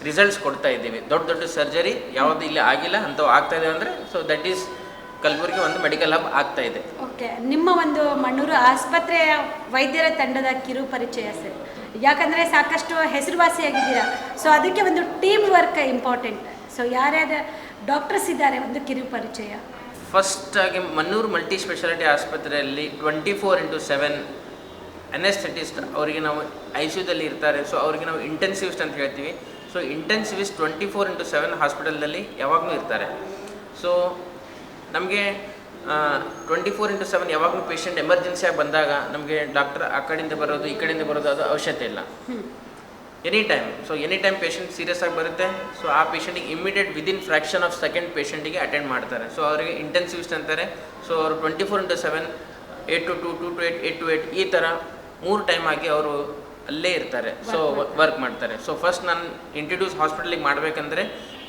results ಕೊಡ್ತಾ ಇದ್ದೀವಿ. ದೊಡ್ಡ ಸರ್ಜರಿ ಯಾವುದು ಇಲ್ಲಿ ಆಗಿಲ್ಲ ಅಂಥವು ಆಗ್ತಾ ಇದೆ ಅಂದರೆ, ಸೊ ದಟ್ ಈಸ್ ಕಲಬುರಗಿ ಒಂದು ಮೆಡಿಕಲ್ ಹಬ್ ಆಗ್ತಾ ಇದೆ. ಓಕೆ, ನಿಮ್ಮ ಒಂದು ಮಣ್ಣೂರು ಆಸ್ಪತ್ರೆಯ ವೈದ್ಯರ ತಂಡದ ಕಿರು ಪರಿಚಯ ಸರ್. ಯಾಕಂದರೆ ಸಾಕಷ್ಟು ಹೆಸರುವಾಸಿಯಾಗಿದ್ದೀರಾ, ಸೊ ಅದಕ್ಕೆ ಒಂದು ಟೀಮ್ ವರ್ಕ್ ಇಂಪಾರ್ಟೆಂಟ್. ಸೊ ಯಾರ್ಯಾರು ಡಾಕ್ಟರ್ಸ್ ಇದ್ದಾರೆ, ಒಂದು ಕಿರು ಪರಿಚಯ. ಫಸ್ಟಾಗಿ ಮಣ್ಣೂರು ಮಲ್ಟಿ ಸ್ಪೆಷಾಲಿಟಿ ಆಸ್ಪತ್ರೆಯಲ್ಲಿ 24/7 ಅನೆಸ್ಥೆಟಿಸ್ಟ್ ಅವರಿಗೆ ನಾವು ICUದಲ್ಲಿ ಇರ್ತಾರೆ. ಸೊ ಅವರಿಗೆ ನಾವು ಇಂಟೆನ್ಸಿವಿಸ್ಟ್ ಅಂತ ಹೇಳ್ತೀವಿ. ಸೊ ಇಂಟೆನ್ಸಿವಿಸ್ಟ್ 24/7 ಹಾಸ್ಪಿಟಲ್ನಲ್ಲಿ ಯಾವಾಗಲೂ ಇರ್ತಾರೆ. ಸೊ ನಮಗೆ 24/7 ಯಾವಾಗಲೂ ಪೇಷಂಟ್ ಎಮರ್ಜೆನ್ಸಿಯಾಗಿ ಬಂದಾಗ ನಮಗೆ ಡಾಕ್ಟರ್ ಆ ಕಡೆಯಿಂದ ಬರೋದು ಈ ಕಡೆಯಿಂದ ಬರೋದು ಅದು ಅವಶ್ಯಕತೆ ಇಲ್ಲ. ಎನಿ ಟೈಮ್ ಪೇಷಂಟ್ ಸೀರಿಯಸ್ ಆಗಿ ಬರುತ್ತೆ. ಸೊ ಆ ಪೇಷಂಟಿಗೆ immediate within fraction of second ಪೇಷಂಟಿಗೆ ಅಟೆಂಡ್ ಮಾಡ್ತಾರೆ. ಸೊ ಅವರಿಗೆ ಇಂಟೆನ್ಸಿವಿಸ್ಟ್ ಅಂತಾರೆ. ಸೊ ಅವರು 24/7 8 to 2, 2 to 8, 8 to 8 ಈ ಥರ 3 ಟೈಮ್ ಆಗಿ ಅವರು ಅಲ್ಲೇ ಇರ್ತಾರೆ. ಸೊ ವರ್ಕ್ ಮಾಡ್ತಾರೆ. ಸೊ ಫಸ್ಟ್ ನಾನು ಇಂಟ್ರಡ್ಯೂಸ್ ಹಾಸ್ಪಿಟಲಿಗೆ ಮಾಡಬೇಕಂದ್ರೆ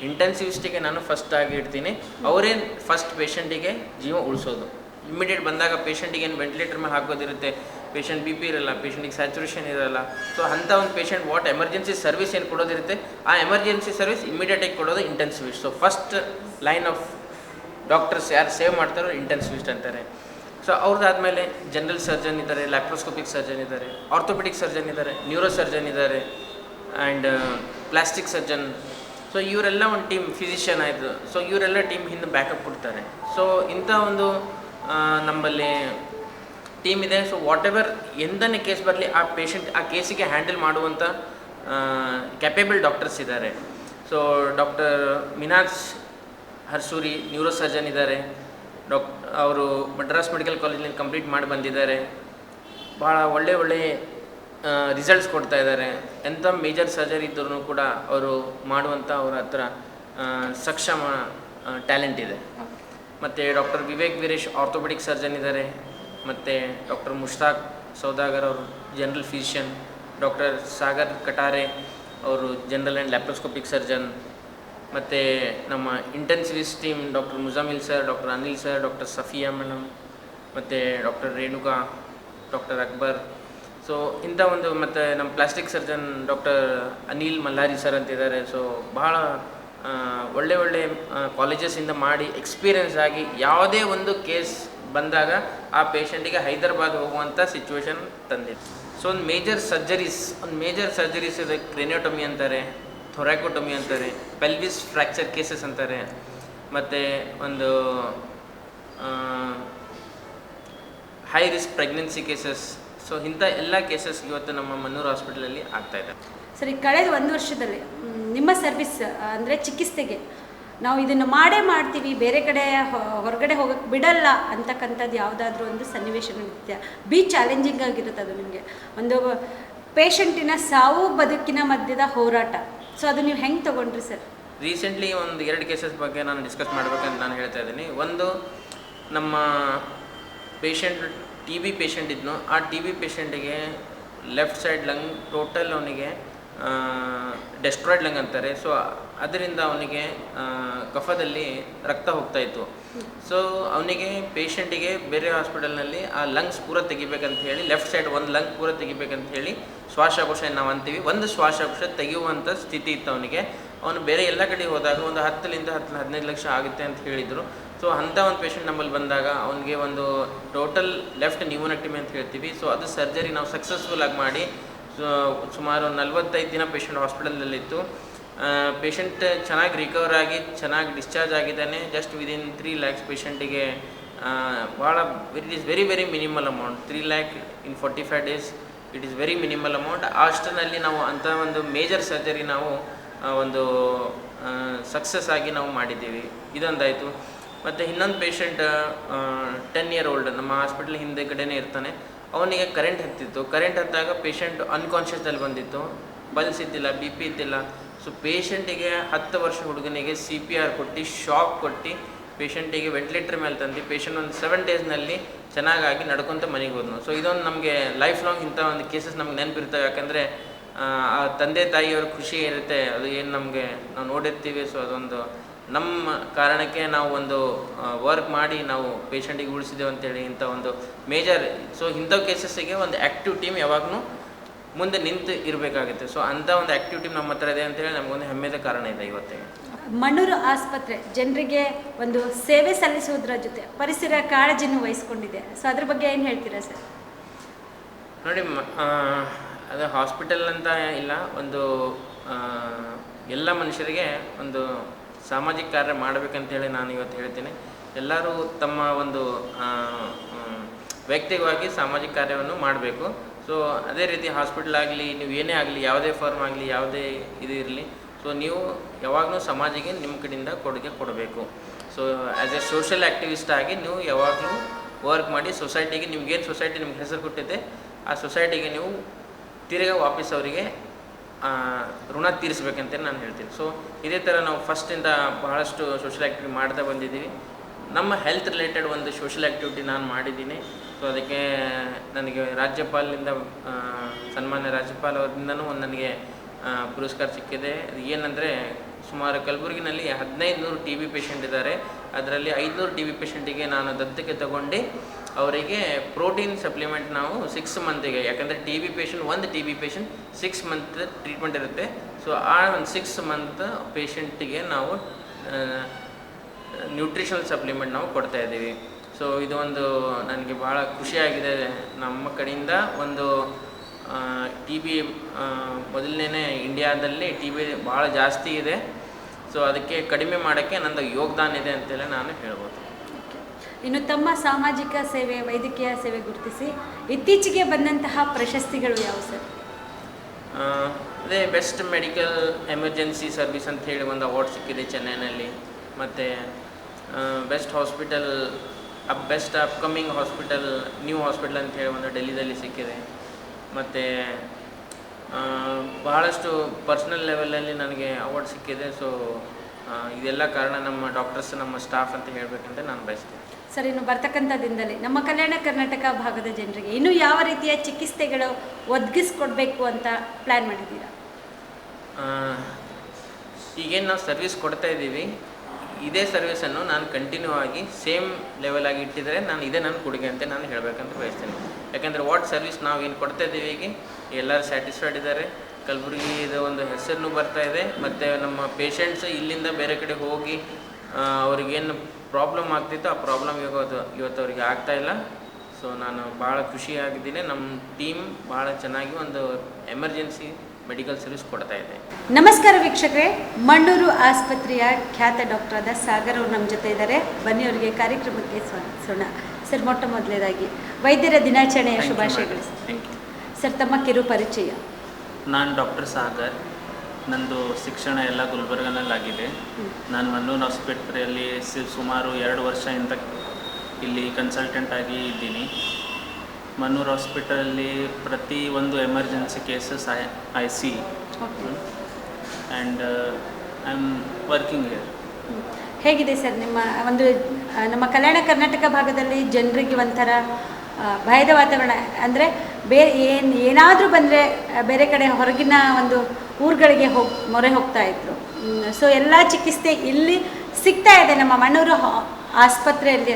ಇಂಟೆನ್ಸಿವಿಸ್ಟಿಗೆ ನಾನು ಫಸ್ಟ್ ಆಗಿ ಇಡ್ತೀನಿ. ಅವರೇ ಫಸ್ಟ್ ಪೇಷಂಟಿಗೆ ಜೀವ ಉಳಿಸೋದು. ಇಮಿಡಿಯೇಟ್ ಬಂದಾಗ ಪೇಷಂಟಿಗೆ ಏನು ವೆಂಟಿಲೇಟರ್ ಮೇಲೆ ಹಾಕೋದಿರುತ್ತೆ, ಪೇಷಂಟ್ BP ಇರಲ್ಲ, ಪೇಷಂಟಿಗೆ ಸ್ಯಾಚುರೇಷನ್ ಇರಲ್ಲ. ಸೊ ಅಂಥ ಒಂದು ಪೇಷಂಟ್ ವಾಟ್ ಎಮರ್ಜೆನ್ಸಿ ಸರ್ವಿಸ್ ಏನು ಕೊಡೋದಿರುತ್ತೆ, ಆ ಎಮರ್ಜೆನ್ಸಿ ಸರ್ವಿಸ್ ಇಮಿಡಿಯೇಟಾಗಿ ಕೊಡೋದು intensivist. So first line of doctors ಯಾರು ಸೇವ್ ಮಾಡ್ತಾರೋ ಇಂಟೆನ್ಸಿವಿಸ್ಟ್ ಅಂತಾರೆ. ಸೊ ಅವ್ರದ್ದಾದಮೇಲೆ ಜನರಲ್ ಸರ್ಜನ್ ಇದ್ದಾರೆ, ಲ್ಯಾಪ್ರೋಸ್ಕೋಪಿಕ್ ಸರ್ಜನ್ ಇದ್ದಾರೆ, ಆರ್ಥೋಪೆಡಿಕ್ ಸರ್ಜನ್ ಇದ್ದಾರೆ, ನ್ಯೂರೋ ಸರ್ಜನ್ ಇದ್ದಾರೆ ಆ್ಯಂಡ್ ಪ್ಲಾಸ್ಟಿಕ್ ಸರ್ಜನ್. ಸೊ ಇವರೆಲ್ಲ ಒಂದು ಟೀಮ್, ಫಿಸಿಷಿಯನ್ ಆಯಿತು. ಸೊ ಇವರೆಲ್ಲ ಟೀಮ್ ಹಿಂದೆ ಬ್ಯಾಕಪ್ ಕೊಡ್ತಾರೆ. ಸೊ ಇಂಥ ಒಂದು ನಮ್ಮಲ್ಲಿ ಟೀಮ್ ಇದೆ. ಸೊ ವಾಟ್ ಎವರ್ ಎಂದನೇ ಕೇಸ್ ಬರಲಿ ಆ ಪೇಷಂಟ್ ಆ ಕೇಸಿಗೆ ಹ್ಯಾಂಡಲ್ ಮಾಡುವಂಥ ಕ್ಯಾಪೇಬಲ್ ಡಾಕ್ಟರ್ಸ್ ಇದ್ದಾರೆ. So doctor Minaj Harsuri neuro surgeon ಇದ್ದಾರೆ. ಅವರು ಮಡ್ರಾಸ್ ಮೆಡಿಕಲ್ ಕಾಲೇಜಿನಲ್ಲಿ ಕಂಪ್ಲೀಟ್ ಮಾಡಿ ಬಂದಿದ್ದಾರೆ. ಭಾಳ ಒಳ್ಳೆ ರಿಸಲ್ಟ್ಸ್ ಕೊಡ್ತಾ ಇದ್ದಾರೆ. ಎಂಥ ಮೇಜರ್ ಸರ್ಜರಿ ಇದ್ದರೂ ಕೂಡ ಅವರು ಮಾಡುವಂಥ ಅವ್ರ ಹತ್ರ ಸಕ್ಷಮ ಟ್ಯಾಲೆಂಟ್ ಇದೆ. ಮತ್ತು doctor Vivek Veeresh orthopaedic surgeon ಇದ್ದಾರೆ. ಮತ್ತು ಡಾಕ್ಟರ್ ಮುಷ್ತಾಕ್ ಸೌದಾಗರ್ ಅವರು general physician, doctor Sagar Katare ಅವರು ಜನರಲ್ ಆ್ಯಂಡ್ ಲ್ಯಾಪ್ರೋಸ್ಕೋಪಿಕ್ ಸರ್ಜನ್, ಮತ್ತು ನಮ್ಮ intensivist team doctor Muzammil sir, doctor Anil sir, doctor Safia madam, ಮತ್ತು doctor Renuka, doctor Akbar. So ಇಂಥ ಒಂದು ಮತ್ತು ನಮ್ಮ plastic surgeon doctor Anil Mallari sir ಅಂತಿದ್ದಾರೆ. ಸೊ ಭಾಳ ಒಳ್ಳೆ ಕಾಲೇಜಸ್ಸಿಂದ ಮಾಡಿ ಎಕ್ಸ್ಪೀರಿಯನ್ಸ್ ಆಗಿ ಯಾವುದೇ ಒಂದು ಕೇಸ್ ಬಂದಾಗ ಆ ಪೇಷಂಟಿಗೆ ಹೈದರಾಬಾದ್ ಹೋಗುವಂಥ ಸಿಚುವೇಶನ್ ತಂದಿದೆ. ಸೊ ಒಂದು ಮೇಜರ್ ಸರ್ಜರೀಸ್ ಇದೆ. ಕ್ರೇನಿಯೋಟಮಿ ಅಂತಾರೆ, ಥೊರಾಕೋಟಮಿ ಅಂತಾರೆ, ಪೆಲ್ವಿಸ್ ಫ್ರ್ಯಾಕ್ಚರ್ ಕೇಸಸ್ ಅಂತಾರೆ, ಮತ್ತು ಒಂದು high risk pregnancy cases. So ಇಂಥ ಎಲ್ಲ ಕೇಸಸ್ ಇವತ್ತು ನಮ್ಮ ಮನ್ನೂರು ಹಾಸ್ಪಿಟಲಲ್ಲಿ ಆಗ್ತಾಯಿದೆ. ಸರಿ, ಕಳೆದ 1 ವರ್ಷದಲ್ಲಿ ನಿಮ್ಮ ಸರ್ವಿಸ್ ಅಂದರೆ ಚಿಕಿತ್ಸೆಗೆ ನಾವು ಇದನ್ನು ಮಾಡ್ತೀವಿ, ಬೇರೆ ಕಡೆ ಹೊರಗಡೆ ಹೋಗೋಕ್ಕೆ ಬಿಡಲ್ಲ ಅಂತಕ್ಕಂಥದ್ದು ಯಾವುದಾದ್ರೂ ಒಂದು ಸನ್ನಿವೇಶ ಇರುತ್ತೆ, ಚಾಲೆಂಜಿಂಗ್ ಆಗಿರುತ್ತೆ ಅದು ನಿಮಗೆ, ಒಂದು ಪೇಷಂಟಿನ ಸಾವು ಬದುಕಿನ ಮಧ್ಯದ ಹೋರಾಟ. ಸೊ ಅದು ನೀವು ಹೆಂಗೆ ತೊಗೊಂಡ್ರಿ ಸರ್? ರೀಸೆಂಟ್ಲಿ ಒಂದು 2 ಕೇಸಸ್ ಬಗ್ಗೆ ನಾನು ಡಿಸ್ಕಸ್ ಮಾಡಬೇಕಂತ ನಾನು ಹೇಳ್ತಾ ಇದ್ದೀನಿ. ಒಂದು, ನಮ್ಮ ಪೇಷಂಟ್ TB ಪೇಷಂಟ್ ಇದ್ನು. ಆ TB ಪೇಷಂಟಿಗೆ ಲೆಫ್ಟ್ ಸೈಡ್ ಲಂಗ್ ಟೋಟಲ್ ಅವನಿಗೆ ಡೆಸ್ಟ್ರಾಯ್ಡ್ ಲಂಗ್ ಅಂತಾರೆ. ಸೊ ಅದರಿಂದ ಅವನಿಗೆ ಕಫದಲ್ಲಿ ರಕ್ತ ಹೋಗ್ತಾಯಿತ್ತು. ಸೊ ಅವನಿಗೆ ಪೇಷಂಟಿಗೆ ಬೇರೆ ಹಾಸ್ಪಿಟಲ್ನಲ್ಲಿ ಆ ಲಂಗ್ಸ್ ಪೂರ ತೆಗಿಬೇಕಂತ ಹೇಳಿ, ಲೆಫ್ಟ್ ಸೈಡ್ ಒಂದು ಲಂಗ್ ಪೂರ ತೆಗಿಬೇಕಂತ ಹೇಳಿ ಶ್ವಾಸಕೋಶ ನಾವು ಅಂತೀವಿ, ಒಂದು ಶ್ವಾಸಕೋಶ ತೆಗೆಯುವಂಥ ಸ್ಥಿತಿ ಇತ್ತು ಅವನಿಗೆ. ಅವನು ಬೇರೆ ಎಲ್ಲ ಕಡೆ ಹೋದಾಗ ಒಂದು 10-15 ಲಕ್ಷ ಆಗುತ್ತೆ ಅಂತ ಹೇಳಿದರು. ಸೊ ಅಂಥ ಒಂದು ಪೇಷಂಟ್ ನಮ್ಮಲ್ಲಿ ಬಂದಾಗ ಅವನಿಗೆ ಒಂದು ಟೋಟಲ್ ಲೆಫ್ಟ್ ನ್ಯೂಮೋನೆಕ್ಟಮಿ ಅಂತ ಹೇಳ್ತೀವಿ. ಸೊ ಅದು ಸರ್ಜರಿ ನಾವು ಸಕ್ಸಸ್ಫುಲ್ಲಾಗಿ ಮಾಡಿ ಸುಮಾರು 45 ದಿನ ಪೇಷಂಟ್ ಹಾಸ್ಪಿಟಲಲ್ಲಿತ್ತು. ಪೇಷಂಟ್ ಚೆನ್ನಾಗಿ ರಿಕವರ್ ಆಗಿ ಚೆನ್ನಾಗಿ ಡಿಸ್ಚಾರ್ಜ್ ಆಗಿದ್ದಾನೆ. ಜಸ್ಟ್ ವಿದಿನ್ 3 lakhs ಪೇಷಂಟಿಗೆ ಭಾಳ it is very minimal amount. 3 lakh in 45 days it is very minimal amount. ಅಷ್ಟರಲ್ಲಿ ನಾವು ಅಂಥ ಒಂದು ಮೇಜರ್ ಸರ್ಜರಿ ನಾವು ಒಂದು ಸಕ್ಸಸ್ ಆಗಿ ನಾವು ಮಾಡಿದ್ದೀವಿ. ಇದೊಂದಾಯಿತು. ಮತ್ತು ಇನ್ನೊಂದು ಪೇಷಂಟ್ 10 year old ನಮ್ಮ ಹಾಸ್ಪಿಟಲ್ ಹಿಂದೆ ಕಡೆನೇ ಇರ್ತಾನೆ. ಅವನಿಗೆ ಕರೆಂಟ್ ಹತ್ತಿತ್ತು. ಕರೆಂಟ್ ಹತ್ತಾಗ ಪೇಷಂಟ್ ಅನ್ಕಾನ್ಷಿಯಸ್ದಲ್ಲಿ ಬಂದಿತ್ತು, ಪಲ್ಸ್ ಇದ್ದಿಲ್ಲ, BP ಇದ್ದಿಲ್ಲ. ಸೊ ಪೇಷಂಟಿಗೆ 10 ವರ್ಷ ಹುಡುಗನಿಗೆ CPR ಕೊಟ್ಟು ಶಾಕ್ ಕೊಟ್ಟು ಪೇಷಂಟಿಗೆ ವೆಂಟಿಲೇಟರ್ ಮೇಲೆ ತಂದು ಪೇಷಂಟ್ ಒಂದು 7 daysನಲ್ಲಿ ಚೆನ್ನಾಗಾಗಿ ನಡ್ಕೊತ ಮನೆಗೆ ಹೋದ್ನು. ಸೊ ಇದೊಂದು ನಮಗೆ ಲೈಫ್ ಲಾಂಗ್ ಇಂಥ ಒಂದು ಕೇಸಸ್ ನಮ್ಗೆ ನೆನಪಿರ್ತವೆ. ಯಾಕಂದರೆ ಆ ತಂದೆ ತಾಯಿಯವ್ರ ಖುಷಿ ಇರುತ್ತೆ, ಅದು ಏನು ನಮಗೆ ನಾವು ನೋಡಿರ್ತೀವಿ. ಸೊ ಅದೊಂದು ನಮ್ಮ ಕಾರಣಕ್ಕೆ ನಾವು ಒಂದು ವರ್ಕ್ ಮಾಡಿ ನಾವು ಪೇಷಂಟಿಗೆ ಉಳಿಸಿದ್ದೇವೆ ಅಂತೇಳಿ ಇಂಥ ಒಂದು ಮೇಜರ್. ಸೊ ಇಂಥ ಕೇಸಸ್ಸಿಗೆ ಒಂದು ಆ್ಯಕ್ಟಿವ್ ಟೀಮ್ ಯಾವಾಗಲೂ ಮುಂದೆ ನಿಂತು ಇರಬೇಕಾಗುತ್ತೆ. ಸೊ ಅಂಥ ಒಂದು ಆ್ಯಕ್ಟಿವ್ ಟೀಮ್ ನಮ್ಮ ಹತ್ರ ಇದೆ ಅಂತೇಳಿ ನಮಗೊಂದು ಹೆಮ್ಮೆದ ಕಾರಣ ಇದೆ ಇವತ್ತಿಗೆ. ಮಣ್ಣೂರು ಆಸ್ಪತ್ರೆ ಜನರಿಗೆ ಒಂದು ಸೇವೆ ಸಲ್ಲಿಸುವುದರ ಜೊತೆ ಪರಿಸರ ಕಾಳಜಿಯನ್ನು ವಹಿಸ್ಕೊಂಡಿದೆ. ಸೊ ಅದ್ರ ಬಗ್ಗೆ ಏನು ಹೇಳ್ತೀರಾ ಸರ್? ನೋಡಿ, ಅದು ಹಾಸ್ಪಿಟಲ್ ಅಂತ ಇಲ್ಲ, ಒಂದು ಎಲ್ಲ ಮನುಷ್ಯರಿಗೆ ಒಂದು ಸಾಮಾಜಿಕ ಕಾರ್ಯ ಮಾಡಬೇಕಂತೇಳಿ ನಾನು ಇವತ್ತು ಹೇಳ್ತೀನಿ. ಎಲ್ಲರೂ ತಮ್ಮ ಒಂದು ವೈಯಕ್ತಿಕವಾಗಿ ಸಾಮಾಜಿಕ ಕಾರ್ಯವನ್ನು ಮಾಡಬೇಕು. ಸೊ ಅದೇ ರೀತಿ ಹಾಸ್ಪಿಟಲ್ ಆಗಲಿ, ನೀವು ಏನೇ ಆಗಲಿ, ಯಾವುದೇ ಫರ್ಮ್ ಆಗಲಿ, ಯಾವುದೇ ಇದು ಇರಲಿ, ಸೊ ನೀವು ಯಾವಾಗಲೂ ಸಮಾಜಕ್ಕೆ ನಿಮ್ಮ ಕಡೆಯಿಂದ ಕೊಡುಗೆ ಕೊಡಬೇಕು. So as A social activist ಆಗಿ ನೀವು ಯಾವಾಗಲೂ ವರ್ಕ್ ಮಾಡಿ ಸೊಸೈಟಿಗೆ, ನಿಮ್ಗೇನು ಸೊಸೈಟಿ ನಿಮ್ಗೆ ಹೆಸರು ಕೊಟ್ಟಿದೆ ಆ ಸೊಸೈಟಿಗೆ ನೀವು ತಿರ್ಗಾ ವಾಪಸ್ ಅವರಿಗೆ ಋಣ ತೀರಿಸ್ಬೇಕಂತೇಳಿ ನಾನು ಹೇಳ್ತೀನಿ. ಸೊ ಇದೇ ಥರ ನಾವು ಫಸ್ಟಿಂದ ಬಹಳಷ್ಟು ಸೋಷಿಯಲ್ ಆ್ಯಕ್ಟಿವಿಟಿ ಮಾಡ್ತಾ ಬಂದಿದ್ದೀವಿ. ನಮ್ಮ ಹೆಲ್ತ್ ರಿಲೇಟೆಡ್ ಒಂದು ಸೋಷಿಯಲ್ ಆ್ಯಕ್ಟಿವಿಟಿ ನಾನು ಮಾಡಿದ್ದೀನಿ. ಸೊ ಅದಕ್ಕೆ ನನಗೆ ರಾಜ್ಯಪಾಲರಿಂದ ಸನ್ಮಾನ್ಯ ರಾಜ್ಯಪಾಲ ಅವರಿಂದನೂ ಒಂದು ನನಗೆ ಪುರಸ್ಕಾರ ಸಿಕ್ಕಿದೆ. ಅದು ಏನಂದರೆ, ಸುಮಾರು ಕಲಬುರಗಿನಲ್ಲಿ 1500 TB ಪೇಷಂಟ್ ಇದ್ದಾರೆ. ಅದರಲ್ಲಿ 500 TB ಪೇಷಂಟಿಗೆ ನಾನು ದತ್ತಕ್ಕೆ ತಗೊಂಡು ಅವರಿಗೆ ಪ್ರೋಟೀನ್ ಸಪ್ಲಿಮೆಂಟ್ ನಾವು 6 ಮಂತಿಗೆ, ಯಾಕಂದರೆ ಒಂದು TB ಪೇಷಂಟ್ 6 ಮಂತ್ ಟ್ರೀಟ್ಮೆಂಟ್ ಇರುತ್ತೆ. ಸೊ ಆ ಒಂದು 6 ಮಂತ್ ಪೇಷಂಟಿಗೆ ನಾವು ನ್ಯೂಟ್ರಿಷನಲ್ ಸಪ್ಲಿಮೆಂಟ್ ನಾವು ಕೊಡ್ತಾಯಿದ್ದೀವಿ. ಸೊ ಇದು ಒಂದು ನನಗೆ ಭಾಳ ಖುಷಿಯಾಗಿದೆ. ನಮ್ಮ ಕಡೆಯಿಂದ ಒಂದು ಟಿ ಬಿ ಮೊದಲನೇ ಇಂಡಿಯಾದಲ್ಲಿ ಟಿ ಬಿ ಭಾಳ ಜಾಸ್ತಿ ಇದೆ. ಸೊ ಅದಕ್ಕೆ ಕಡಿಮೆ ಮಾಡೋಕ್ಕೆ ನಂದು ಯೋಗದಾನ ಇದೆ ಅಂತೇಳಿ ನಾನು ಹೇಳ್ಬೋದು. ಇನ್ನು ತಮ್ಮ ಸಾಮಾಜಿಕ ಸೇವೆ, ವೈದ್ಯಕೀಯ ಸೇವೆ ಗುರುತಿಸಿ ಇತ್ತೀಚೆಗೆ ಬಂದಂತಹ ಪ್ರಶಸ್ತಿಗಳು ಯಾವುವು ಸರ್? ಅದೇ ಬೆಸ್ಟ್ ಮೆಡಿಕಲ್ ಎಮರ್ಜೆನ್ಸಿ ಸರ್ವಿಸ್ ಅಂತ ಹೇಳಿ ಒಂದು ಅವಾರ್ಡ್ ಸಿಕ್ಕಿದೆ ಚೆನ್ನೈನಲ್ಲಿ. ಮತ್ತು best hospital best upcoming hospital, new hospital ಅಂತ ಹೇಳಿ ಒಂದು ಡೆಲ್ಲಿದಲ್ಲಿ ಸಿಕ್ಕಿದೆ. ಮತ್ತು ಬಹಳಷ್ಟು ಪರ್ಸ್ನಲ್ ಲೆವೆಲಲ್ಲಿ ನನಗೆ ಅವಾರ್ಡ್ ಸಿಕ್ಕಿದೆ. ಸೊ ಇದೆಲ್ಲ ಕಾರಣ ನಮ್ಮ ಡಾಕ್ಟರ್ಸ್, ನಮ್ಮ ಸ್ಟಾಫ್ ಅಂತ ಹೇಳಬೇಕಂತ ನಾನು ಬಯಸ್ತೀನಿ. ಸರ್, ಇನ್ನು ಬರ್ತಕ್ಕಂಥ ದಿನದಲ್ಲಿ ನಮ್ಮ ಕಲ್ಯಾಣ ಕರ್ನಾಟಕ ಭಾಗದ ಜನರಿಗೆ ಇನ್ನೂ ಯಾವ ರೀತಿಯ ಚಿಕಿತ್ಸೆಗಳು ಒದಗಿಸ್ಕೊಡ್ಬೇಕು ಅಂತ ಪ್ಲ್ಯಾನ್ ಮಾಡಿದ್ದೀರಾ? ಈಗೇನು ನಾವು ಸರ್ವಿಸ್ ಕೊಡ್ತಾ ಇದ್ದೀವಿ, ಇದೇ ಸರ್ವಿಸನ್ನು ನಾನು ಕಂಟಿನ್ಯೂ ಆಗಿ ಸೇಮ್ ಲೆವೆಲ್ ಆಗಿ ಇಟ್ಟಿದರೆ ನಾನು ಇದೇ ನನ್ನ ಕೊಡುಗೆ ಅಂತ ನಾನು ಹೇಳಬೇಕಂತ ಬಯಸ್ತೀನಿ. ಯಾಕೆಂದರೆ ವಾಟ್ ಸರ್ವಿಸ್ ನಾವು ಏನು ಕೊಡ್ತಾ ಇದ್ದೀವಿ ಈಗ ಎಲ್ಲರೂ ಸ್ಯಾಟಿಸ್ಫೈಡ್ ಇದ್ದಾರೆ. ಕಲಬುರಗಿ ಇದು ಒಂದು ಹೆಸರು ಬರ್ತಾ ಇದೆ. ಮತ್ತು ನಮ್ಮ ಪೇಷಂಟ್ಸ್ ಇಲ್ಲಿಂದ ಬೇರೆ ಕಡೆ ಹೋಗಿ ಅವ್ರಿಗೇನು ಪ್ರಾಬ್ಲಮ್ ಆಗ್ತಿತ್ತು ಆ ಪ್ರಾಬ್ಲಮ್ ಇವತ್ತು ಅವ್ರಿಗೆ ಆಗ್ತಾಯಿಲ್ಲ. ಸೊ ನಾನು ಭಾಳ ಖುಷಿಯಾಗಿದ್ದೀನಿ. ನಮ್ಮ ಟೀಮ್ ಭಾಳ ಚೆನ್ನಾಗಿ ಒಂದು ಎಮರ್ಜೆನ್ಸಿ ಮೆಡಿಕಲ್ ಸರ್ವಿಸ್ ಕೊಡ್ತಾ ಇದೆ. ನಮಸ್ಕಾರ ವೀಕ್ಷಕರೇ, ಮಣ್ಣೂರು ಆಸ್ಪತ್ರೆಯ ಖ್ಯಾತ ಡಾಕ್ಟರ್ ಆದ ಸಾಗರ್ ಅವರು ನಮ್ಮ ಜೊತೆ ಇದ್ದಾರೆ. ಬನ್ನಿ ಅವರಿಗೆ ಕಾರ್ಯಕ್ರಮಕ್ಕೆ ಸ್ವಾಗತಿಸೋಣ. ಸರ್, ಮೊಟ್ಟ ಮೊದಲನೇದಾಗಿ ವೈದ್ಯರ ದಿನಾಚರಣೆಯ ಶುಭಾಶಯಗಳು. ಥ್ಯಾಂಕ್ ಯು ಸರ್, ತಮ್ಮ ಕಿರು ಪರಿಚಯ. ನಾನು ಡಾಕ್ಟರ್ ಸಾಗರ್. ನಂದು ಶಿಕ್ಷಣ ಎಲ್ಲ ಗುಲ್ಬರ್ಗನಲ್ಲಾಗಿದೆ. ನಾನು ಮಣ್ಣೂರು ಆಸ್ಪತ್ರೆಯಲ್ಲಿ ಸುಮಾರು 2 ವರ್ಷದಿಂದ ಇಲ್ಲಿ ಕನ್ಸಲ್ಟೆಂಟ್ ಆಗಿ ಇದ್ದೀನಿ. ಮಣ್ಣೂರು ಹಾಸ್ಪಿಟಲಲ್ಲಿ ಪ್ರತಿ ಒಂದು emergency cases I C and I am working here. ಹೇಗಿದೆ ಸರ್ ನಿಮ್ಮ ಒಂದು ನಮ್ಮ ಕಲ್ಯಾಣ ಕರ್ನಾಟಕ ಭಾಗದಲ್ಲಿ ಜನರಿಗೆ ಒಂಥರ ಭಯದ ವಾತಾವರಣ, ಅಂದರೆ ಏನಾದರೂ ಬಂದರೆ ಬೇರೆ ಕಡೆ ಹೊರಗಿನ ಒಂದು ಊರುಗಳಿಗೆ ಮೊರೆ ಹೋಗ್ತಾ ಇದ್ರು. ಸೊ ಎಲ್ಲ ಚಿಕಿತ್ಸೆ ಇಲ್ಲಿ ಸಿಗ್ತಾ ಇದೆ ನಮ್ಮ ಮಣ್ಣೂರು ಆಸ್ಪತ್ರೆಯಲ್ಲಿ.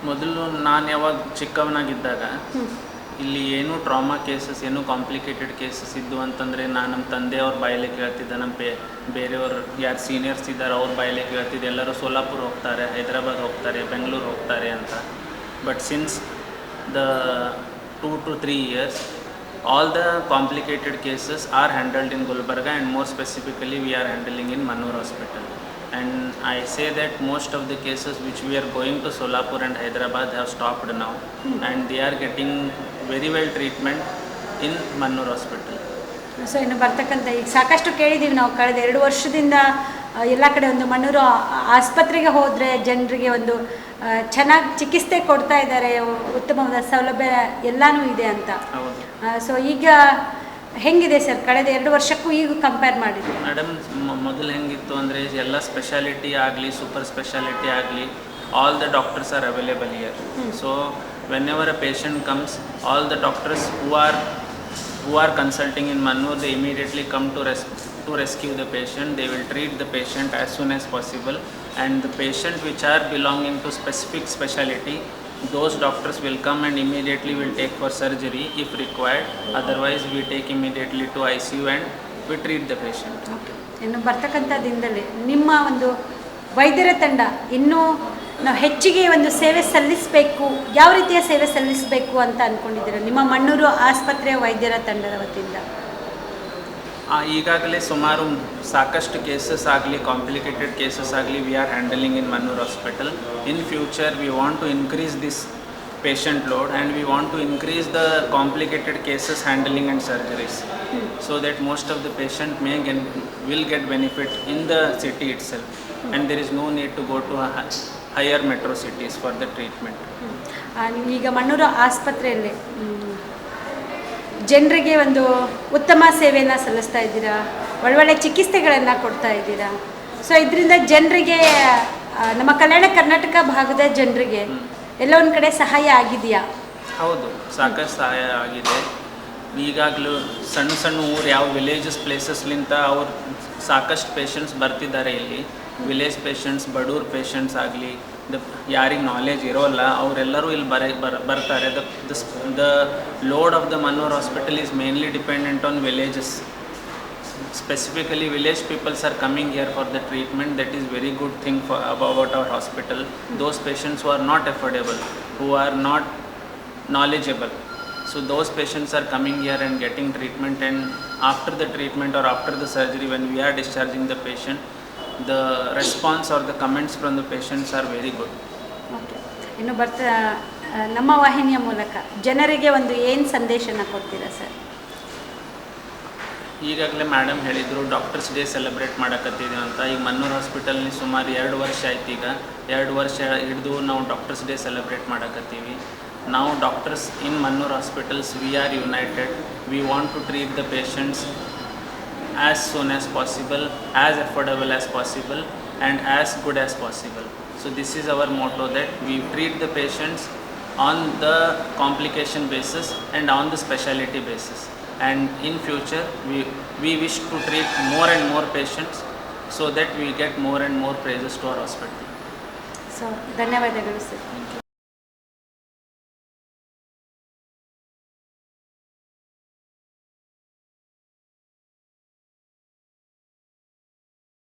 ಮೊದಲು ನಾನು ಯಾವಾಗ ಚಿಕ್ಕವನಾಗಿದ್ದಾಗ ಇಲ್ಲಿ ಏನೂ ಟ್ರಾಮಾ ಕೇಸಸ್, ಏನೂ ಕಾಂಪ್ಲಿಕೇಟೆಡ್ ಕೇಸಸ್ ಇದ್ದು ಅಂತಂದರೆ ನಾನು ನಮ್ಮ ತಂದೆಯವ್ರ ಬಾಯಲ್ಲೇ ಕೇಳ್ತಿದ್ದೆ, ನಮ್ಮ ಬೇರೆಯವ್ರು ಯಾರು ಸೀನಿಯರ್ಸ್ ಇದ್ದಾರೆ ಅವ್ರ ಬಾಯಲ್ಲೇ ಕೇಳ್ತಿದ್ದೆ. ಎಲ್ಲರೂ ಸೋಲಾಪುರ ಹೋಗ್ತಾರೆ, ಹೈದರಾಬಾದ್ ಹೋಗ್ತಾರೆ, ಬೆಂಗಳೂರು ಹೋಗ್ತಾರೆ ಅಂತ. But since the 2 to 3 years, all the complicated cases are handled in Gulbarga, and more specifically we are handling in Mannur Hospital. And I say that most of the cases which we are going to Solapur and Hyderabad have stopped now, and they are getting very well treatment in Mannur Hospital. So ಇನ್ನು ಬರ್ತಕ್ಕಂಥ ಈಗ ಸಾಕಷ್ಟು ಕೇಳಿದ್ದೀವಿ ನಾವು ಕಳೆದ 2 ವರ್ಷದಿಂದ ಎಲ್ಲ ಕಡೆ ಒಂದು ಮಣ್ಣೂರು ಆಸ್ಪತ್ರೆಗೆ ಹೋದರೆ ಜನರಿಗೆ ಒಂದು ಚೆನ್ನಾಗಿ ಚಿಕಿತ್ಸೆ ಕೊಡ್ತಾ ಇದ್ದಾರೆ, ಉತ್ತಮವಾದ ಸೌಲಭ್ಯ ಎಲ್ಲನೂ ಇದೆ ಅಂತ. ಸೊ ಈಗ ಹೆಂಗಿದೆ ಸರ್ ಕಳೆದ 2 ವರ್ಷಕ್ಕೂ ಈಗ ಕಂಪೇರ್ ಮಾಡಿದ್ರೆ? ಮೇಡಮ್, ಮೊದಲು ಹೆಂಗಿತ್ತು ಅಂದರೆ ಎಲ್ಲ ಸ್ಪೆಷಾಲಿಟಿ ಆಗಲಿ, ಸೂಪರ್ ಸ್ಪೆಷಾಲಿಟಿ ಆಗಲಿ, all the doctors are available here. So whenever a patient comes, all the doctors who are consulting in Mannur, they immediately come to rescue the patient. They will treat the patient as soon as possible, and the patient which are belonging to specific speciality, those doctors will come and immediately will take for surgery if required. Otherwise we take immediately to ICU and we treat the patient. ಇನ್ನು ಬರ್ತಕ್ಕಂಥ ದಿನದಲ್ಲಿ ನಿಮ್ಮ ಒಂದು ವೈದ್ಯರ ತಂಡ ಇನ್ನೂ ನಾವು ಹೆಚ್ಚಿಗೆ ಒಂದು ಸೇವೆ ಸಲ್ಲಿಸಬೇಕು, ಯಾವ ರೀತಿಯ ಸೇವೆ ಸಲ್ಲಿಸಬೇಕು ಅಂತ ಅಂದ್ಕೊಂಡಿದ್ದೀರಾ ನಿಮ್ಮ ಮಣ್ಣೂರು ಆಸ್ಪತ್ರೆಯ ವೈದ್ಯರ ತಂಡದ ವತಿಯಿಂದ? ಈಗಾಗಲೇ ಸುಮಾರು ಸಾಕಷ್ಟು ಕೇಸಸ್ ಆಗಲಿ, ಕಾಂಪ್ಲಿಕೇಟೆಡ್ ಕೇಸಸ್ ಆಗಲಿ, we are handling in Mannur hospital. In future we want to increase this patient load, and we want to increase the complicated cases handling and surgeries, so that most of the patient will get benefit in the city itself, and there is no need to go to higher metro cities for the treatment. ಈಗ ಮಣ್ಣೂರು ಆಸ್ಪತ್ರೆಯಲ್ಲಿ ಜನರಿಗೆ ಒಂದು ಉತ್ತಮ ಸೇವೆಯನ್ನು ಸಲ್ಲಿಸ್ತಾ ಇದ್ದೀರಾ, ಒಳ್ಳೊಳ್ಳೆ ಚಿಕಿತ್ಸೆಗಳನ್ನು ಕೊಡ್ತಾ ಇದ್ದೀರಾ. ಸೊ ಇದರಿಂದ ಜನರಿಗೆ, ನಮ್ಮ ಕಲ್ಯಾಣ ಕರ್ನಾಟಕ ಭಾಗದ ಜನರಿಗೆ ಎಲ್ಲ ಒಂದು ಕಡೆ ಸಹಾಯ ಆಗಿದೆಯಾ? ಹೌದು, ಸಾಕಷ್ಟು ಸಹಾಯ ಆಗಿದೆ. ಈಗಾಗಲೂ ಸಣ್ಣ ಸಣ್ಣ ಊರು ಯಾವ ವಿಲೇಜಸ್ ಪ್ಲೇಸಸ್ಲಿಂದ ಅವ್ರು ಸಾಕಷ್ಟು ಪೇಷಂಟ್ಸ್ ಬರ್ತಿದ್ದಾರೆ ಇಲ್ಲಿ. ವಿಲೇಜ್ ಪೇಷಂಟ್ಸ್, ಬಡೂರ್ ಪೇಷಂಟ್ಸ್ ಆಗಲಿ, ಯಾರಿಗೆ ನಾಲೆಜ್ ಇರೋಲ್ಲ ಅವರೆಲ್ಲರೂ ಇಲ್ಲಿ ಬರ್ತಾರೆ. The load of the Mannur hospital is mainly dependent on villages. specifically village peoples are coming here for the treatment. That is very good thing for about our hospital. Those patients who are not affordable, who are not knowledgeable, so those patients are coming here and getting treatment, and after the treatment or after the surgery, when we are discharging the patient, the response or the comments from the patients are very good. Okay, ಇನ್ನು ಬರ್ತಾ ನಮ್ಮ ವಾಹಿನಿಯ ಮೂಲಕ ಜನರಿಗೆ ಒಂದು ಏನು ಸಂದೇಶನ ಕೊಡ್ತೀರಾ sir? ಈಗಾಗಲೇ ಮೇಡಮ್ ಹೇಳಿದರು ಡಾಕ್ಟರ್ಸ್ ಡೇ ಸೆಲೆಬ್ರೇಟ್ ಮಾಡಕತ್ತಿದ್ದೀವಿ ಅಂತ. ಈಗ ಮನ್ನೂರು ಹಾಸ್ಪಿಟಲ್ನಿ ಸುಮಾರು 2 ವರ್ಷ ಆಯ್ತು. ಈಗ 2 ವರ್ಷ ಹಿಡಿದು ನಾವು ಡಾಕ್ಟರ್ಸ್ ಡೇ ಸೆಲೆಬ್ರೇಟ್ ಮಾಡಕತ್ತೀವಿ. ನಾವು doctors in Mannur hospitals, we are united. We want to treat the patients as soon as possible, as affordable as possible, and as good as possible. So this is our motto, that we treat the patients on the complication basis and on the specialty basis. And in future, we wish to treat more and more patients so that we get more and more praises to our hospital. So ಧನ್ಯವಾದಗಳು sir. Thank you.